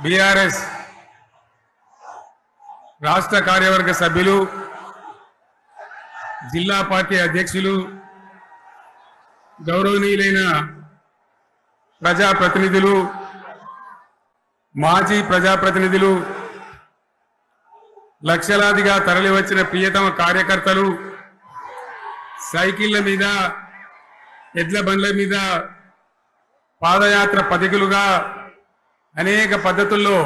BRS రాష్ట్ర కార్యవర్గ సభ్యులు, జిల్లా పార్టీ అధ్యక్షులు, గౌరవనీయులైన ప్రజాప్రతినిధులు, మాజీ ప్రజాప్రతినిధులు, లక్షలాదిగా తరలివచ్చిన ప్రియతమ కార్యకర్తలు, సైకిళ్ల మీద, ఎడ్ల బండ్ల మీద, పాదయాత్ర పథికులుగా అనేక పద్ధతుల్లో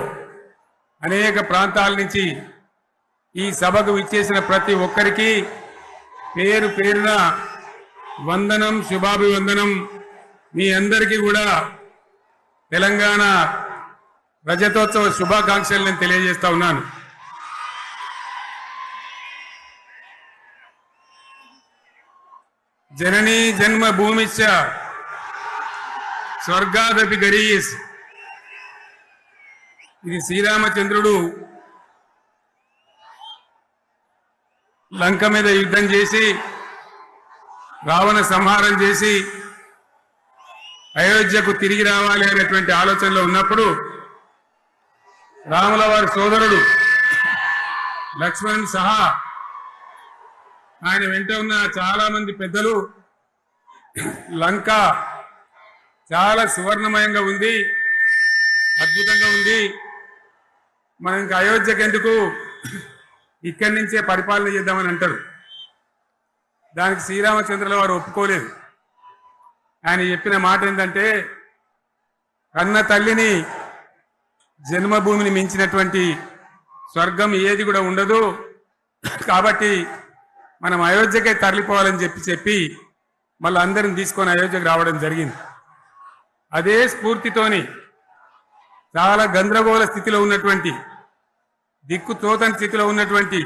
అనేక ప్రాంతాల నుంచి ఈ సభకు విచ్చేసిన ప్రతి ఒక్కరికి పేరు పేరున వందనం, శుభాభివందనం. మీ అందరికీ కూడా తెలంగాణ రజతోత్సవ శుభాకాంక్షలు నేను తెలియజేస్తా ఉన్నాను. జననీ జన్మభూమిశ్చ స్వర్గాదపి గరీయస్. ఇది శ్రీరామచంద్రుడు లంక మీద యుద్ధం చేసి రావణ సంహారం చేసి అయోధ్యకు తిరిగి రావాలి అనేటువంటి ఆలోచనలో ఉన్నప్పుడు రాముల వారి సోదరుడు లక్ష్మణ్ సహా ఆయన వెంట ఉన్న చాలా మంది పెద్దలు లంక చాలా సువర్ణమయంగా ఉంది, అద్భుతంగా ఉంది, మనం ఇంకా అయోధ్యకు ఎందుకు, ఇక్కడి నుంచే పరిపాలన చేద్దామని అంటారు. దానికి శ్రీరామచంద్రుల వారు ఒప్పుకోలేదు. ఆయన చెప్పిన మాట ఏంటంటే, కన్న తల్లిని జన్మభూమిని మించినటువంటి స్వర్గం ఏది కూడా ఉండదు, కాబట్టి మనం అయోధ్యకే తరలిపోవాలని చెప్పి మళ్ళీ అందరిని తీసుకొని అయోధ్యకు రావడం జరిగింది. అదే స్ఫూర్తితోని చాలా గందరగోళ స్థితిలో ఉన్నటువంటి, దిక్కు తోతని స్థితిలో ఉన్నటువంటి,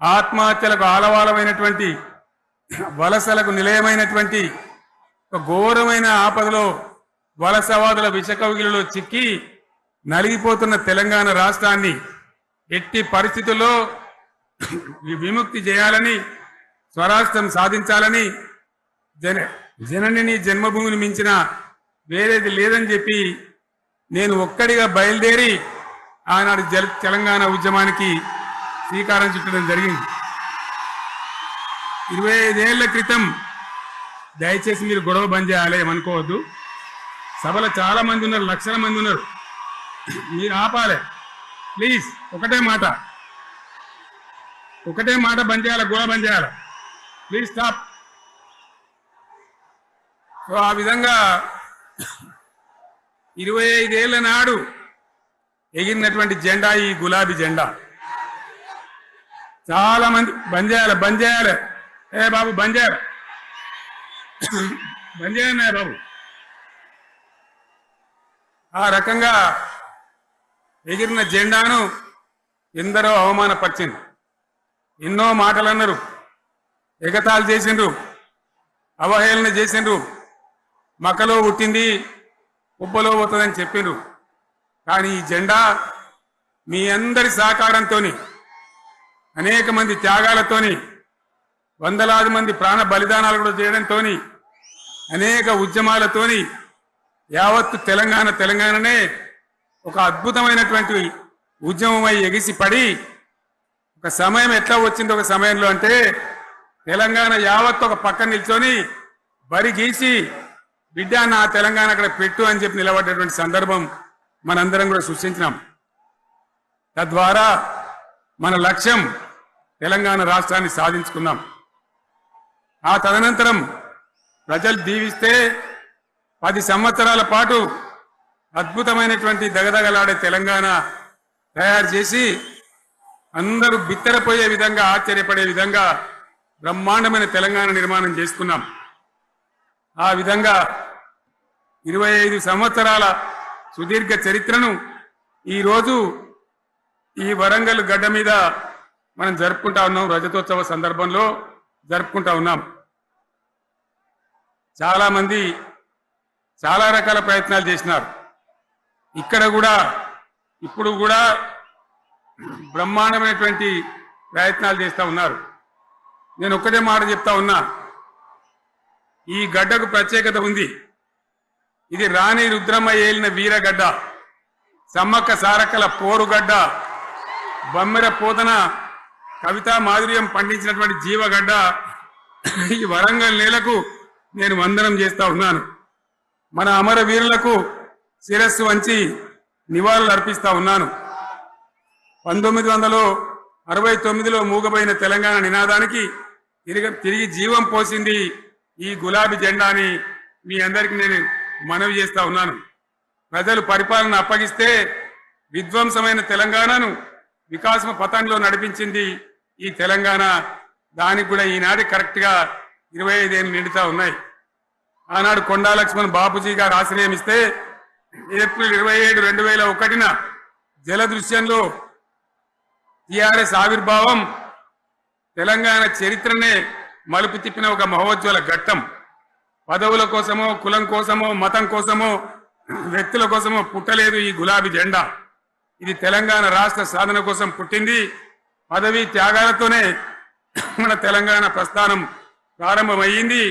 ఆత్మహత్యలకు ఆలవాలమైనటువంటి, వలసలకు నిలయమైనటువంటి ఒక ఘోరమైన ఆపదలో వలసవాదుల విషకవిగిలో చిక్కి నలిగిపోతున్న తెలంగాణ రాష్ట్రాన్ని ఎట్టి పరిస్థితుల్లో విముక్తి చేయాలని, స్వరాష్ట్రం సాధించాలని, జనని జన్మభూమిని మించిన వేరేది లేదని చెప్పి నేను ఒక్కడిగా బయలుదేరి ఆనాడు తెలంగాణ ఉద్యమానికి శ్రీకారం చుట్టడం జరిగింది. 25 ఏళ్ల క్రితం, దయచేసి మీరు గొడవ బంద్ చేయాలి ఏమనుకోవద్దు, సభలో చాలా మంది ఉన్నారు, లక్షల మంది ఉన్నారు, మీరు ఆపాలి ప్లీజ్. ఒకటే మాట బంద్ చేయాలి, గొడవ బంద్ చేయాలి, ప్లీజ్ స్టాప్. సో ఆ విధంగా 25 ఏళ్ల నాడు ఎగిరినటువంటి జెండా ఈ గులాబీ జెండా. చాలా మంది బంద్ చేయాలి, ఏ బాబు బంద్ చేయాలి బాబు. ఆ రకంగా ఎగిరిన జెండాను ఎందరో అవమానపరిచింది, ఎన్నో మాటలు అన్నారు, ఎగతాళి చేసిండ్రు, అవహేళన చేసిండ్రు, మకలో పుట్టింది ఉబ్బలో పోతుందని చెప్పిండ్రు. కానీ ఈ జెండా మీ అందరి సహకారంతో, అనేక మంది త్యాగాలతోని, వందలాది మంది ప్రాణ బలిదానాలు కూడా చేయడంతో, అనేక ఉద్యమాలతోని యావత్తు తెలంగాణనే ఒక అద్భుతమైనటువంటి ఉద్యమమై ఎగిసిపడి, ఒక సమయం ఎట్లా వచ్చింది, ఒక సమయంలో అంటే తెలంగాణ యావత్తు ఒక పక్కన నిల్చొని బరి గీసి బిడ్డ నా తెలంగాణ అక్కడ పెట్టు అని చెప్పి నిలబడ్డటువంటి సందర్భం మనందరం కూడా సృష్టించినాం. తద్వారా మన లక్ష్యం తెలంగాణ రాష్ట్రాన్ని సాధించుకున్నాం. ఆ తదనంతరం ప్రజలు దీవిస్తే 10 సంవత్సరాల పాటు అద్భుతమైనటువంటి దగదగలాడే తెలంగాణ తయారు చేసి అందరూ బిత్తరపోయే విధంగా, ఆశ్చర్యపడే విధంగా బ్రహ్మాండమైన తెలంగాణ నిర్మాణం చేసుకున్నాం. ఆ విధంగా 25 సంవత్సరాల సుదీర్ఘ చరిత్రను ఈరోజు ఈ వరంగల్ గడ్డ మీద మనం జరుపుకుంటా ఉన్నాం. రజతోత్సవ సందర్భంలో జరుపుకుంటా ఉన్నాం. చాలా మంది చాలా రకాల ప్రయత్నాలు చేసినారు. ఇక్కడ కూడా ఇప్పుడు కూడా బ్రహ్మాండమైనటువంటి ప్రయత్నాలు చేస్తూ ఉన్నారు. నేను ఒక్కటే మాట చెప్తా ఉన్నా, ఈ గడ్డకు ప్రత్యేకత ఉంది. ఇది రాణి రుద్రమ్మ ఏలిన వీరగడ్డ. సమ్మక్క సారక్కల పోరుగడ్డ, బమ్మెర పోతన కవితా మాధుర్యం పండించినటువంటి జీవగడ్డ ఈ వరంగల్ నేలకు నేను వందనం చేస్తా ఉన్నాను. మన అమరవీరులకు శిరస్సు వంచి నివాళులు అర్పిస్తా ఉన్నాను. 1969లో మూగబోయిన తెలంగాణ నినాదానికి తిరిగి జీవం పోసింది ఈ గులాబీ జెండా అని మీ అందరికీ నేను మనవి చేస్తా ఉన్నాను. ప్రజలు పరిపాలన అప్పగిస్తే విధ్వంసమైన తెలంగాణను వికాసం పథంలో నడిపించింది ఈ తెలంగాణ. దానికి కూడా ఈనాటి కరెక్ట్గా 25 ఏళ్ళు నిండుతా ఉన్నాయి. ఆనాడు కొండా లక్ష్మణ్ బాపూజీ గారు ఆశ్రయం ఇస్తే ఏప్రిల్ 27, 2001న జలదృశ్యంలో టిఆర్ఎస్ ఆవిర్భావం తెలంగాణ చరిత్రనే మలుపు తిప్పిన ఒక మహోజ్వల ఘట్టం. పదవుల కోసమో, కులం కోసమో, మతం కోసమో, వ్యక్తుల కోసమో పుట్టలేదు ఈ గులాబీ జెండా. ఇది తెలంగాణ రాష్ట్ర సాధన కోసం పుట్టింది. పదవి త్యాగాలతోనే మన తెలంగాణ ప్రస్థానం ప్రారంభమయ్యింది.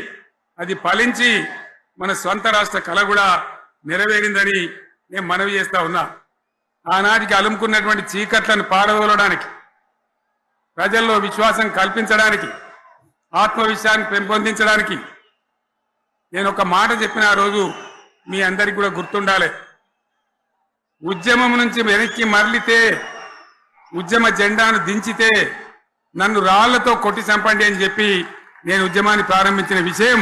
అది ఫలించి మన స్వంత రాష్ట్ర కళ కూడా నెరవేరిందని నేను మనవి చేస్తా ఉన్నా. ఆనాటికి అలుముకున్నటువంటి చీకట్లను పారదోలడానికి, ప్రజల్లో విశ్వాసం కల్పించడానికి, ఆత్మవిశ్వాసాన్ని పెంపొందించడానికి నేను ఒక మాట చెప్పిన ఆ రోజు మీ అందరికీ కూడా గుర్తుండాలి. ఉద్యమం నుంచి వెనక్కి మరలితే, ఉద్యమ జెండాను దించితే నన్ను రాళ్లతో కొట్టి చంపండి అని చెప్పి నేను ఉద్యమాన్ని ప్రారంభించిన విషయం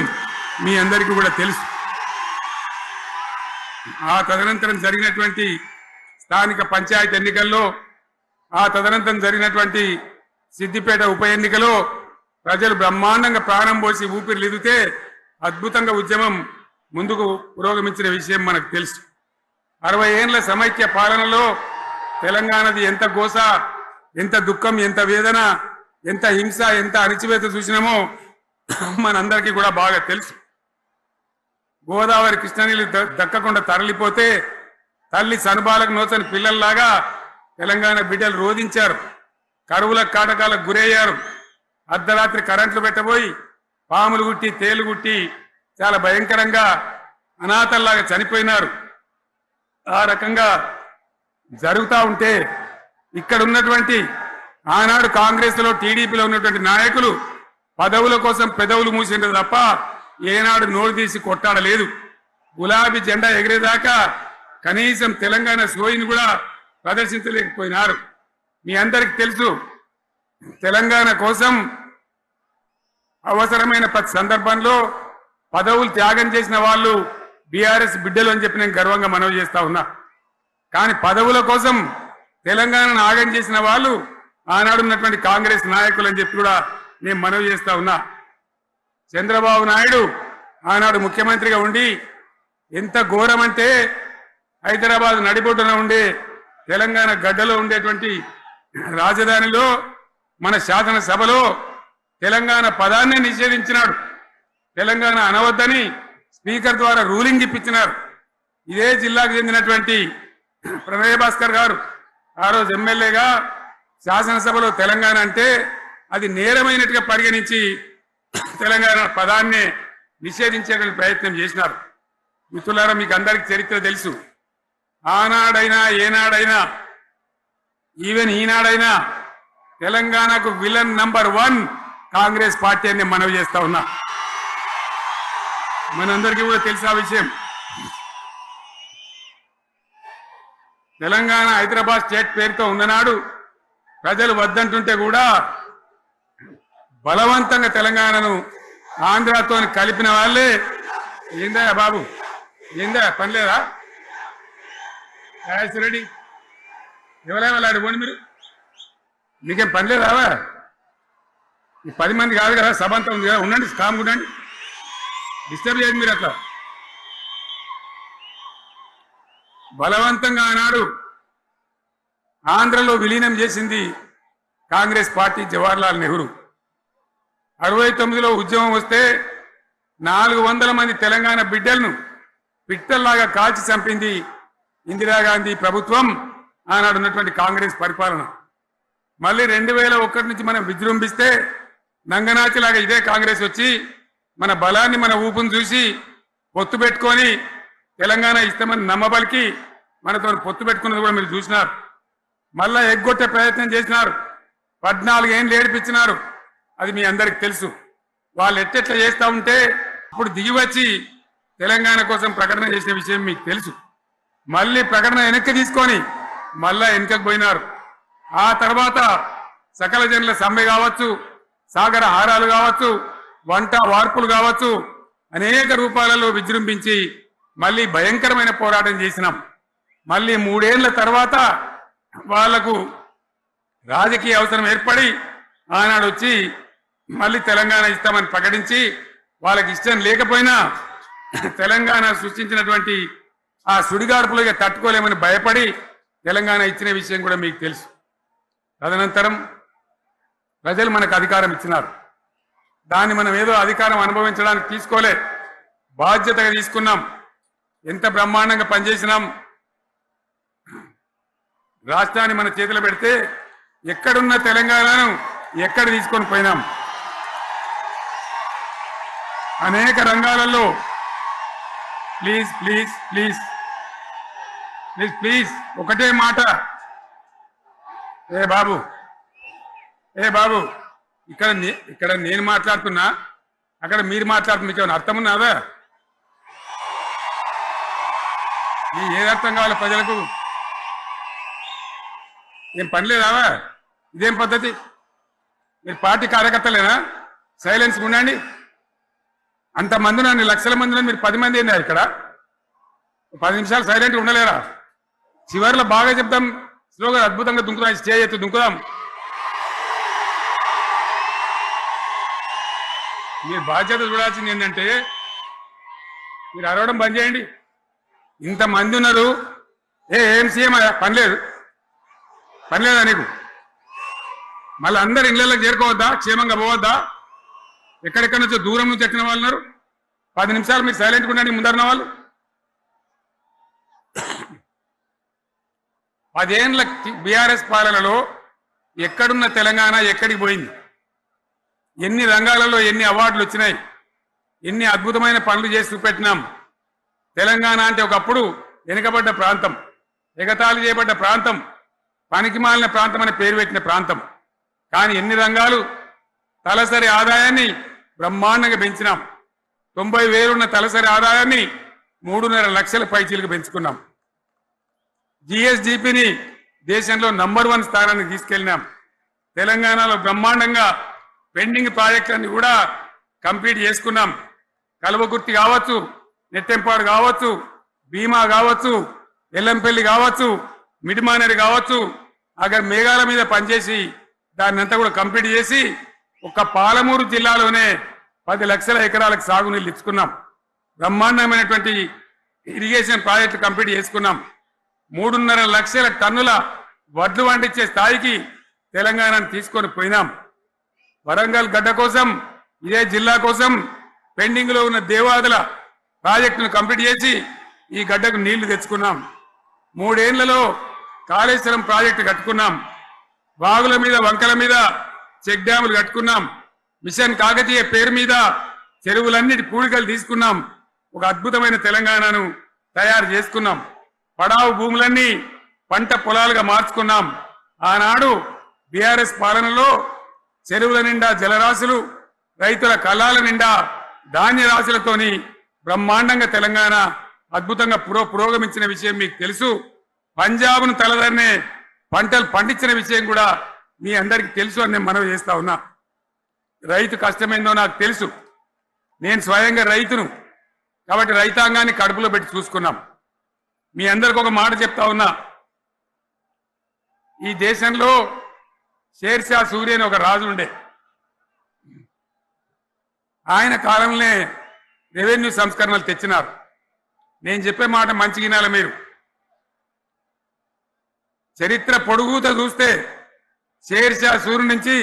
మీ అందరికీ కూడా తెలుసు. ఆ తదనంతరం జరిగినటువంటి స్థానిక పంచాయతీ ఎన్నికల్లో, ఆ తదనంతరం జరిగినటువంటి సిద్దిపేట ఉప ఎన్నికలో ప్రజలు బ్రహ్మాండంగా ప్రాణం పోసి ఊపిరిలిదితే అద్భుతంగా ఉద్యమం ముందుకు పురోగమించిన విషయం మనకు తెలుసు. 60 ఏళ్ల సమైక్య పాలనలో తెలంగాణది ఎంత గోస, ఎంత దుఃఖం, ఎంత వేదన, ఎంత హింస, ఎంత అణిచివేత చూసినామో మనందరికీ కూడా బాగా తెలుసు. గోదావరి కృష్ణనీళ్ళు దక్కకుండా తరలిపోతే తల్లి సనుబాలకు నోచని పిల్లల్లాగా తెలంగాణ బిడ్డలు రోధించారు. కరువుల కాటకాలకు గురయ్యారు. అర్ధరాత్రి కరెంట్లు పెట్టబోయి పాములు గుట్టి, తేలు గుట్టి చాలా భయంకరంగా అనాథల్లాగా చనిపోయినారు. ఆ రకంగా జరుగుతూ ఉంటే ఇక్కడ ఉన్నటువంటి ఆనాడు కాంగ్రెస్లో, టీడీపీలో ఉన్నటువంటి నాయకులు పదవుల కోసం పెదవులు మూసిండ్రు తప్ప ఏనాడు నోరు తీసి కొట్టాడలేదు. గులాబీ జెండా ఎగిరేదాకా కనీసం తెలంగాణ సోయిని కూడా ప్రదర్శించలేకపోయినారు. మీ అందరికి తెలుసు, తెలంగాణ కోసం అవసరమైన ప్రతి సందర్భంలో పదవులు త్యాగం చేసిన వాళ్ళు బీఆర్ఎస్ బిడ్డలు అని చెప్పి నేను గర్వంగా మనవి చేస్తా ఉన్నా. కానీ పదవుల కోసం తెలంగాణను ఆగం చేసిన వాళ్ళు ఆనాడు ఉన్నటువంటి కాంగ్రెస్ నాయకులు అని చెప్పి కూడా నేను మనవి చేస్తా ఉన్నా. చంద్రబాబు నాయుడు ఆనాడు ముఖ్యమంత్రిగా ఉండి ఎంత ఘోరమంటే హైదరాబాద్ నడిబొడ్డున ఉండే తెలంగాణ గడ్డలో ఉండేటువంటి రాజధానిలో మన శాసనసభలో తెలంగాణ పదాన్ని నిషేధించినాడు. తెలంగాణ అనవద్దని స్పీకర్ ద్వారా రూలింగ్ ఇప్పించినారు. ఇదే జిల్లాకు చెందినటువంటి ప్రణయ్ భాస్కర్ గారు ఆ రోజు ఎమ్మెల్యేగా శాసనసభలో తెలంగాణ అంటే అది నేరమైనట్టుగా పరిగణించి తెలంగాణ పదాన్ని నిషేధించేటువంటి ప్రయత్నం చేసినారు. మిత్రులారా, మీకు అందరికి చరిత్ర తెలుసు. ఆనాడైనా ఏనాడైనా ఈవెన్ ఈనాడైనా తెలంగాణకు విలన్ నంబర్ 1 కాంగ్రెస్ పార్టీ అని మనవి చేస్తా ఉన్నా. మనందరికీ కూడా తెలుసు ఆ విషయం. తెలంగాణ హైదరాబాద్ స్టేట్ పేరుతో ఉన్ననాడు ప్రజలు వద్దంటుంటే కూడా బలవంతంగా తెలంగాణను ఆంధ్రాతో కలిపిన వాళ్ళే. ఏందా బాబు, ఏందా పనిలేదా? రెడ్డి ఎవరైనా వాళ్ళ పోండి, మీరు మీకేం పనిలేదావా? ఈ 10 మంది కాదు కదా, సభ అంతా ఉంది కదా, ఉండండి, కామ్ ఉండండి, డిస్టర్బ్ చేయండి మీరు. అట్లా బలవంతంగా ఆనాడు ఆంధ్రలో విలీనం చేసింది కాంగ్రెస్ పార్టీ, జవహర్లాల్ నెహ్రూ. 69లో ఉద్యమం వస్తే 400 మంది తెలంగాణ బిడ్డలను పిట్టల్లాగా కాల్చి చంపింది ఇందిరాగాంధీ ప్రభుత్వం, ఆనాడు ఉన్నటువంటి కాంగ్రెస్ పరిపాలన. మళ్ళీ 2001 నుంచి మనం విజృంభిస్తే నంగనాచిలాగా ఇదే కాంగ్రెస్ వచ్చి మన బలాన్ని, మన ఊపును చూసి పొత్తు పెట్టుకొని తెలంగాణ ఇస్తామని నమ్మబలికి మనతో పొత్తు పెట్టుకున్నది కూడా మీరు చూసినారు. మళ్ళా ఎగ్గొట్టే ప్రయత్నం చేసినారు. 14 ఏళ్ళు ఏడిపించినారు. అది మీ అందరికి తెలుసు. వాళ్ళు ఎట్టెట్లా చేస్తా ఉంటే ఇప్పుడు దిగి వచ్చి తెలంగాణ కోసం ప్రకటన చేసిన విషయం మీకు తెలుసు. మళ్ళీ ప్రకటన వెనక్కి తీసుకొని మళ్ళా వెనకకు పోయినారు. ఆ తర్వాత సకల జనుల సమ్మె కావచ్చు, సాగర హారాలు కావచ్చు, వంట వార్పులు కావచ్చు, అనేక రూపాలలో విజృంభించి మళ్ళీ భయంకరమైన పోరాటం చేసినాం. మళ్ళీ 3 ఏళ్ల తర్వాత వాళ్లకు రాజకీయ అవసరం ఏర్పడి ఆనాడు వచ్చి మళ్ళీ తెలంగాణ ఇస్తామని ప్రకటించి వాళ్ళకి ఇష్టం లేకపోయినా తెలంగాణ సృష్టించినటువంటి ఆ సుడిగాడుపులుగా తట్టుకోలేమని భయపడి తెలంగాణ ఇచ్చిన విషయం కూడా మీకు తెలుసు. తదనంతరం ప్రజలు మనకు అధికారం ఇచ్చినారు. దాన్ని మనం ఏదో అధికారం అనుభవించడానికి తీసుకోలే, బాధ్యతగా తీసుకున్నాం. ఎంత బ్రహ్మాండంగా పనిచేసినాం. రాష్ట్రాన్ని మన చేతిలో పెడితే ఎక్కడున్న తెలంగాణను ఎక్కడ తీసుకొని పోయినాం. అనేక రంగాలలో please please please please please ఒకటే మాట. ఏ బాబు ఇక్కడ నేను మాట్లాడుతున్నా, అక్కడ మీరు మాట్లాడుతున్నా. మీకు ఏమైనా అర్థం ఉన్నదా? ఏది అర్థం కావాలి ప్రజలకు? ఏం పని లేదావా? ఇదేం పద్ధతి? మీరు పార్టీ కార్యకర్తలేనా? సైలెన్స్ ఉండండి. అంతమంది అన్ని లక్షల మందిలో మీరు 10 మంది అయినారు. ఇక్కడ 10 నిమిషాలు సైలెంట్గా ఉండలేరా? చివరిలో బాగా చెప్తాం, స్లోగా అద్భుతంగా దుంకుదాం, స్టేజ్ ఎత్తు దుంకుదాం. మీరు బాధ్యత చూడాల్సింది ఏంటంటే మీరు అరవడం బంద్ చేయండి. ఇంతమంది ఉన్నారు. ఏం సీఎం పని లేదా నీకు? మళ్ళీ అందరు ఇళ్లలోకి చేరుకోవద్దా? క్షేమంగా పోవద్దా? ఎక్కడెక్కడి నుంచో దూరం నుంచి ఎక్కిన వాళ్ళు ఉన్నారు. 10 నిమిషాలు మీరు సైలెంట్గా ఉండండి. ముందరిన వాళ్ళు 10 ఏళ్ల బీఆర్ఎస్ పాలనలో ఎక్కడున్న తెలంగాణ ఎక్కడికి పోయింది? ఎన్ని రంగాలలో ఎన్ని అవార్డులు వచ్చినాయి? ఎన్ని అద్భుతమైన పనులు చేసి చూపెట్టినాం. తెలంగాణ అంటే ఒకప్పుడు వెనుకబడ్డ ప్రాంతం, ఎగతాళి చేయబడ్డ ప్రాంతం, పనికిమాలిన ప్రాంతం అనే పేరు పెట్టిన ప్రాంతం. కానీ ఎన్ని రంగాలు, తలసరి ఆదాయాన్ని బ్రహ్మాండంగా పెంచినాం. 90,000 ఉన్న తలసరి ఆదాయాన్ని 3.5 లక్షల పైచీలకు పెంచుకున్నాం. జిఎస్డిపిని దేశంలో నంబర్ 1 స్థానానికి తీసుకెళ్ళినాం. తెలంగాణలో బ్రహ్మాండంగా పెండింగ్ ప్రాజెక్టులన్నీ కూడా కంప్లీట్ చేసుకున్నాం. కల్వకుర్తి కావచ్చు, నెట్టెంపాడు కావచ్చు, భీమా కావచ్చు, ఎల్లంపల్లి కావచ్చు, మిడిమానేరు కావచ్చు, అక్కడ మేఘాల మీద పనిచేసి దాన్ని అంతా కూడా కంప్లీట్ చేసి ఒక్క పాలమూరు జిల్లాలోనే 10 లక్షల ఎకరాలకు సాగునీళ్ళు ఇచ్చుకున్నాం. బ్రహ్మాండమైనటువంటి ఇరిగేషన్ ప్రాజెక్టు కంప్లీట్ చేసుకున్నాం. 3.5 లక్షల టన్నుల వడ్లు పండించే స్థాయికి తెలంగాణను తీసుకొని పోయినాం. వరంగల్ గడ్డ కోసం, ఇదే జిల్లా కోసం పెండింగ్ లో ఉన్న దేవాదుల ప్రాజెక్టును కంప్లీట్ చేసి ఈ గడ్డకు నీళ్లు తెచ్చుకున్నాం. 3 ఏళ్లలో కాళేశ్వరం ప్రాజెక్టు కట్టుకున్నాం. వాగుల మీద, వంకల మీద చెక్ డ్యాములు కట్టుకున్నాం. మిషన్ కాకతీయ పేరు మీద చెరువులన్నిటి పూడికలు తీసుకున్నాం. ఒక అద్భుతమైన తెలంగాణను తయారు చేసుకున్నాం. పడావు భూములన్నీ పంట పొలాలుగా మార్చుకున్నాం. ఆనాడు బీఆర్ఎస్ పాలనలో చెరువుల నిండా జలరాశులు, రైతుల కళ్ళాల నిండా ధాన్య రాశులతోని బ్రహ్మాండంగా తెలంగాణ అద్భుతంగా పురోగమించిన విషయం మీకు తెలుసు. పంజాబ్ను తలదన్నే పంటలు పండించిన విషయం కూడా మీ అందరికీ తెలుసు అని నేను మనవి చేస్తా ఉన్నా. రైతు కష్టమైందో నాకు తెలుసు. నేను స్వయంగా రైతును కాబట్టి రైతాంగాన్ని కడుపులో పెట్టి చూసుకున్నాం. మీ అందరికి ఒక మాట చెప్తా ఉన్నా. ఈ దేశంలో షేర్షా సూరి అని ఒక రాజు ఉండే. ఆయన కాలంలోనే రెవెన్యూ సంస్కరణలు తెచ్చినారు. నేను చెప్పే మాట మంచి వినాలి మీరు. చరిత్ర పొడుగుతో చూస్తే షేర్షా సూరి నుంచి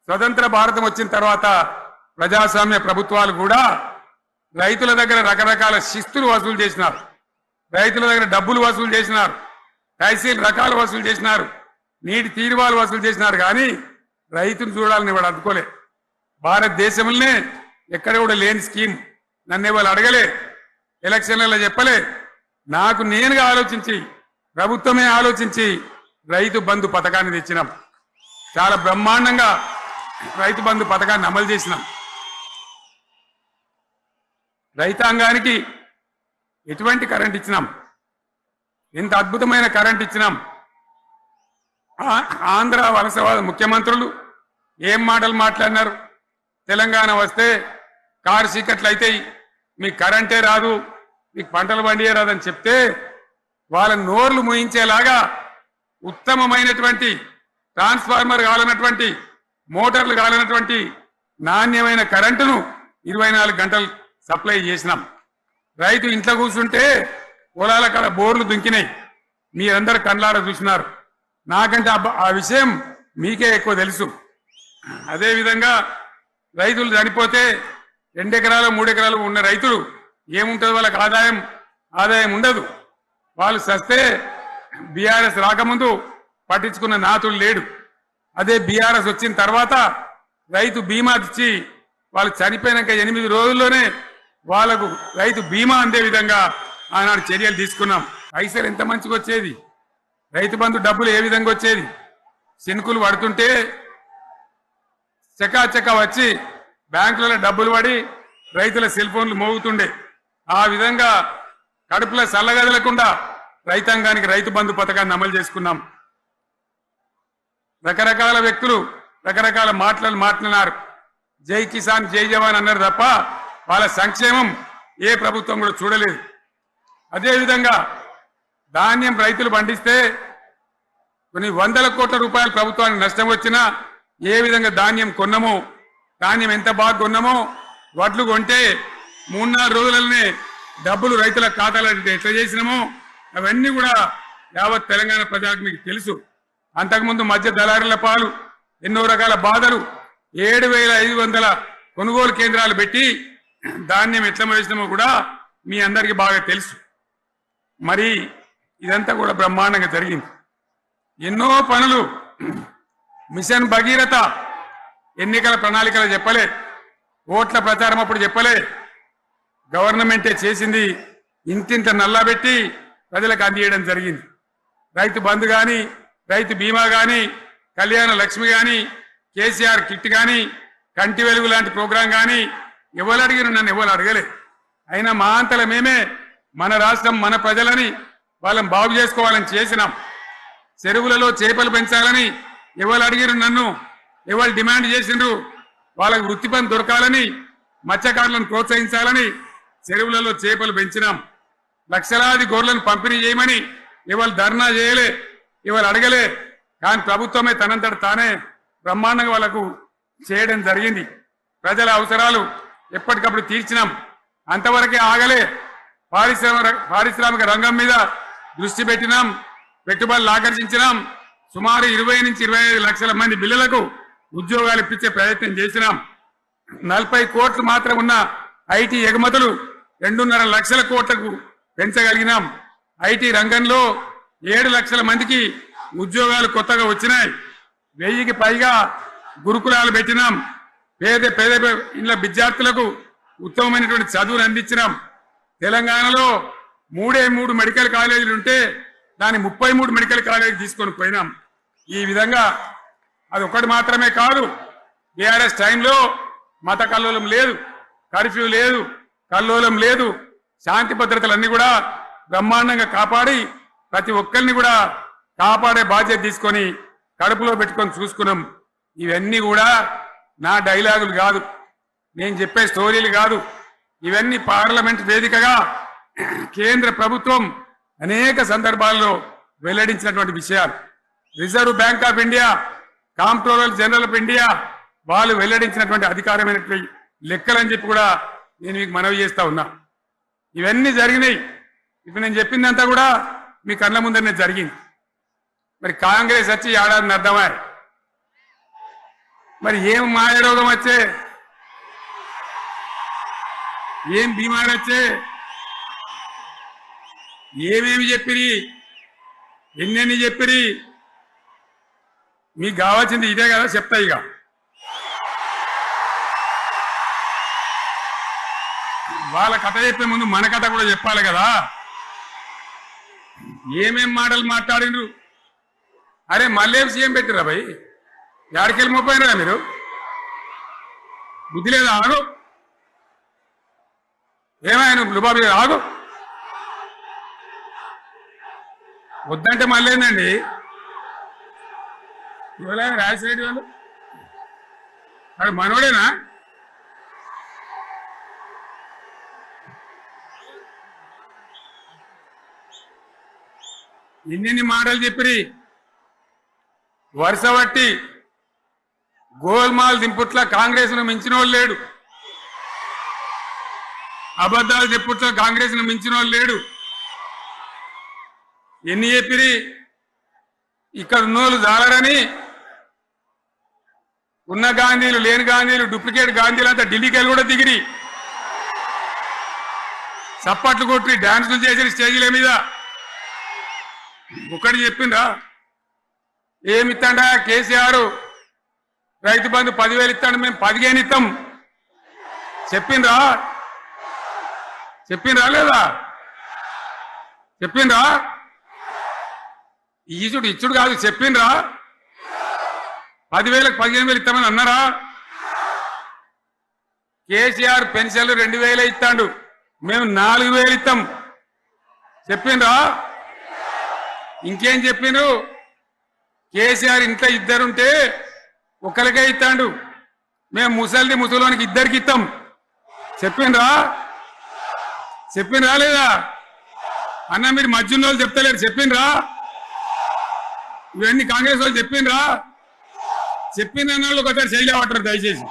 స్వతంత్ర భారతం వచ్చిన తర్వాత ప్రజాస్వామ్య ప్రభుత్వాలు కూడా రైతుల దగ్గర రకరకాల శిస్తులు వసూలు చేసినారు. రైతుల దగ్గర డబ్బులు వసూలు చేసినారు. తహసీల్ రకాలు వసూలు చేసినారు. నీటి తీరువాలు వసూలు చేసినారు. కానీ రైతును చూడాలని వాడు అందుకోలే. భారతదేశంలోనే ఎక్కడ కూడా లేని స్కీమ్. నన్ను వాళ్ళు అడగలే, ఎలక్షన్లలో చెప్పలే. నాకు నేనుగా ఆలోచించి ప్రభుత్వమే ఆలోచించి రైతు బంధు పథకాన్ని తెచ్చినాం. చాలా బ్రహ్మాండంగా రైతు బంధు పథకాన్ని అమలు చేసినాం. రైతాంగానికి ఎటువంటి కరెంట్ ఇచ్చినాం, ఎంత అద్భుతమైన కరెంట్ ఇచ్చినాం. ఆంధ్ర వలసవాద ముఖ్యమంత్రులు ఏం మాటలు మాట్లాడినారు. తెలంగాణ వస్తే కారు చీకట్లు అయితాయి, మీకు కరెంటే రాదు, మీకు పంటలు పండియే రాదని చెప్తే వాళ్ళ నోర్లు మోయించేలాగా ఉత్తమమైనటువంటి ట్రాన్స్ఫార్మర్ కావాలన్నటువంటి మోటార్లు కావాలన్నటువంటి నాణ్యమైన కరెంటును 24 గంటలు సప్లై చేసినాం. రైతు ఇంట్లో కూర్చుంటే పొలాల కాడ బోర్లు దుంకినాయి, మీరందరూ కళ్ళారా చూసినారు. నాకంటే ఆ విషయం మీకే ఎక్కువ తెలుసు. అదేవిధంగా రైతులు చనిపోతే 2 ఎకరాలు 3 ఎకరాలు ఉన్న రైతులు ఏముంటుంది, వాళ్ళకి ఆదాయం ఉండదు. వాళ్ళు సస్తే బీఆర్ఎస్ రాకముందు పట్టించుకున్న నాతుడు లేడు. అదే బీఆర్ఎస్ వచ్చిన తర్వాత రైతు బీమా ఇచ్చి వాళ్ళు చనిపోయినాక 8 రోజుల్లోనే వాళ్ళకు రైతు బీమా అందే విధంగా ఆనాడు చర్యలు తీసుకున్నాం. పైసలు ఎంత మంచిగా వచ్చేది, రైతు బంధు డబ్బులు ఏ విధంగా వచ్చేది. శనుకులు పడుతుంటే చకాచక వచ్చి బ్యాంకులలో డబ్బులు పడి రైతుల సెల్ ఫోన్లు మోగుతుండే. ఆ విధంగా కడుపులో చల్లగదలకుండా రైతాంగానికి రైతు బంధు పథకాన్ని అమలు చేసుకున్నాం. రకరకాల వ్యక్తులు రకరకాల మాట్లాడినారు. జై కిసాన్ జై జవాన్ అన్నారు తప్ప వాళ్ళ సంక్షేమం ఏ ప్రభుత్వం కూడా చూడలేదు. అదేవిధంగా ధాన్యం రైతులు పండిస్తే కొన్ని 100 కోట్ల రూపాయలు ప్రభుత్వానికి నష్టం వచ్చినా ఏ విధంగా ధాన్యం కొన్నామో, ధాన్యం ఎంత బాగా కొన్నామో, వడ్లు కొంటే 3-4 రోజులనే డబ్బులు రైతుల ఖాతాలో ఎట్లా చేసినామో అవన్నీ కూడా యావత్ తెలంగాణ ప్రజలకు మీకు తెలుసు. అంతకుముందు మధ్య దళారుల పాలు ఎన్నో రకాల బాధలు, 7,500 కొనుగోలు కేంద్రాలు పెట్టి ధాన్యం ఎట్లా వేసినామో కూడా మీ అందరికీ బాగా తెలుసు. మరి ఇదంతా కూడా బ్రహ్మాండంగా జరిగింది. ఎన్నో పనులు, మిషన్ భగీరథ ఎన్నికల ప్రణాళికలు చెప్పలే, ఓట్ల ప్రచారం అప్పుడు చెప్పలే, గవర్నమెంటే చేసింది. ఇంటింట నల్లబెట్టి ప్రజలకు అందియడం జరిగింది. రైతు బంధు కానీ, రైతు బీమా కానీ, కళ్యాణ లక్ష్మి కానీ, కేసీఆర్ కిట్ కానీ, కంటి వెలుగు లాంటి ప్రోగ్రాం కానీ ఎవరు అడిగిన నన్ను ఎవరు అడగలే. అయినా మా అంతల మేమే మన రాష్ట్రం మన ప్రజలని వాళ్ళని బాగు చేసుకోవాలని చేసినాం. చెరువులలో చేపలు పెంచాలని ఎవరు అడిగిన నన్ను, ఎవరు డిమాండ్ చేసిండ్రు, వాళ్ళకు వృత్తి పని దొరకాలని, మత్స్యకారులను ప్రోత్సహించాలని చెరువులలో చేపలు పెంచినాం. లక్షలాది గొర్రెలను పంపిణీ చేయమని ఎవరు ధర్నా చేయలే, ఎవరు అడగలే. కానీ ప్రభుత్వమే తనంతట తానే బ్రహ్మాండంగా వాళ్ళకు చేయడం జరిగింది. ప్రజల అవసరాలు ఎప్పటికప్పుడు తీర్చినాం. అంతవరకే ఆగలే. పారిశ్రామిక రంగం మీద దృష్టి పెట్టినాం, పెట్టుబడులు ఆకర్షించినాం. సుమారు 20 నుంచి 25 లక్షల మంది పిల్లలకు ఉద్యోగాలు ఇప్పించే ప్రయత్నం చేసినాం. 40 కోట్లు మాత్రం ఉన్న ఐటీ ఎగుమతులు 2.5 లక్షల కోట్లకు పెంచగలిగినాం. ఐటీ రంగంలో 7 లక్షల మందికి ఉద్యోగాలు కొత్తగా వచ్చినాయి. 1000కి పైగా గురుకులాలు పెట్టినాం. పేద ఇళ్ల విద్యార్థులకు ఉత్తమమైనటువంటి చదువును అందించినాం. తెలంగాణలో 3 మెడికల్ కాలేజీలు ఉంటే దాన్ని 33 మెడికల్ కాలేజీలు తీసుకొని పోయినాం. ఈ విధంగా అది ఒక్కటి మాత్రమే కాదు, బీఆర్ఎస్ టైంలో మత కల్లోలం లేదు, కర్ఫ్యూ లేదు, కల్లోలం లేదు. శాంతి భద్రతలన్నీ కూడా బ్రహ్మాండంగా కాపాడి ప్రతి ఒక్కరిని కూడా కాపాడే బాధ్యత తీసుకొని కడుపులో పెట్టుకొని చూసుకున్నాం. ఇవన్నీ కూడా నా డైలాగులు కాదు, నేను చెప్పే స్టోరీలు కాదు. ఇవన్నీ పార్లమెంట్ వేదికగా కేంద్ర ప్రభుత్వం అనేక సందర్భాల్లో వెల్లడించినటువంటి విషయాలు. Reserve bank of India, comptroller general of India వాళ్ళు వెల్లడించినటువంటి అధికారమైనటువంటి లెక్కలని చెప్పి కూడా నేను మీకు మనవి చేస్తా ఉన్నా. ఇవన్నీ జరిగినాయి. ఇప్పుడు నేను చెప్పిందంతా కూడా మీ కళ్ళ ముందరనే జరిగింది. మరి కాంగ్రెస్ వచ్చి ఏడాదిని అర్థమా, మరి ఏం మాయరోగం వచ్చే, ఏం బీమారు వచ్చే, ఏమేమి చెప్పిరి, ఎన్నెన్ని చెప్పిరి, మీకు కావాల్సింది ఇదే కదా, చెప్తా. ఇక వాళ్ళ కథ చెప్పే ముందు మన కథ కూడా చెప్పాలి కదా. ఏమేం మాటలు మాట్లాడిండ్రు? అరే మళ్ళీ సీఎం పెట్టిరా భయ్, ఎక్కడికెళ్ళి మోపోయినరా మీరు? బుద్ధి లేదా? ఆగు, ఏమైనా లుబాబు ఆగు, వద్దంటే మళ్ళీ ఏందండి? ఇవాళ రాజశేఖర వాళ్ళు అది మనోడేనా? ఇన్ని మాటలు చెప్పిరి, వరుస బట్టి గోల్మాల్ దింపుట్ల కాంగ్రెస్ ను మించిన వాళ్ళు లేడు, అబద్ధాలు చెప్పుట్ల కాంగ్రెస్ ను మించిన వాళ్ళు లేడు. ఎన్ని చెప్పిరి? ఇక్కడ ఉన్నోళ్ళు జాలరని ఉన్న గాంధీలు లేని గాంధీలు డూప్లికేట్ గాంధీలు అంతా ఢిల్లీకి వెళ్ళి కూడా దిగిరి, చప్పట్లు కొట్టి డాన్సులు చేసిన స్టేజీల మీద. ఒకటి చెప్పిండ్రా? ఏమిత్తాడా కేసీఆర్? రైతు బంధు 10,000 ఇస్తాడు, మేము 15 ఇస్తాం చెప్పిండ్రా? చెప్పిండ్రా లేదా? చెప్పిండ్రా? ఈచుడు ఇచ్చుడు కాదు, చెప్పిండ్రా? 10,000కు 15,000 ఇస్తామని అన్నారా? కేసీఆర్ పెన్షన్లు 2,000 ఇస్తాడు, మేము 4,000 ఇస్తాం చెప్పిండ్రా? ఇంకేం చెప్పిండ్రు? కేసీఆర్ ఇంట్లో ఇద్దరుంటే ఒకరికే ఇస్తాడు, మేము ముసలోనికి ఇద్దరికి ఇస్తాం చెప్పిండ్రా? చెప్పిండ్రా లేదా? అన్న మీరు మధ్యలో వాళ్ళు చెప్తలేరు, చెప్పిండ్రా? ఇవన్నీ కాంగ్రెస్ వాళ్ళు చెప్పిండ్రా? చెప్పిన వాళ్ళు ఒకసారి శైలి పట్టరు దయచేసి.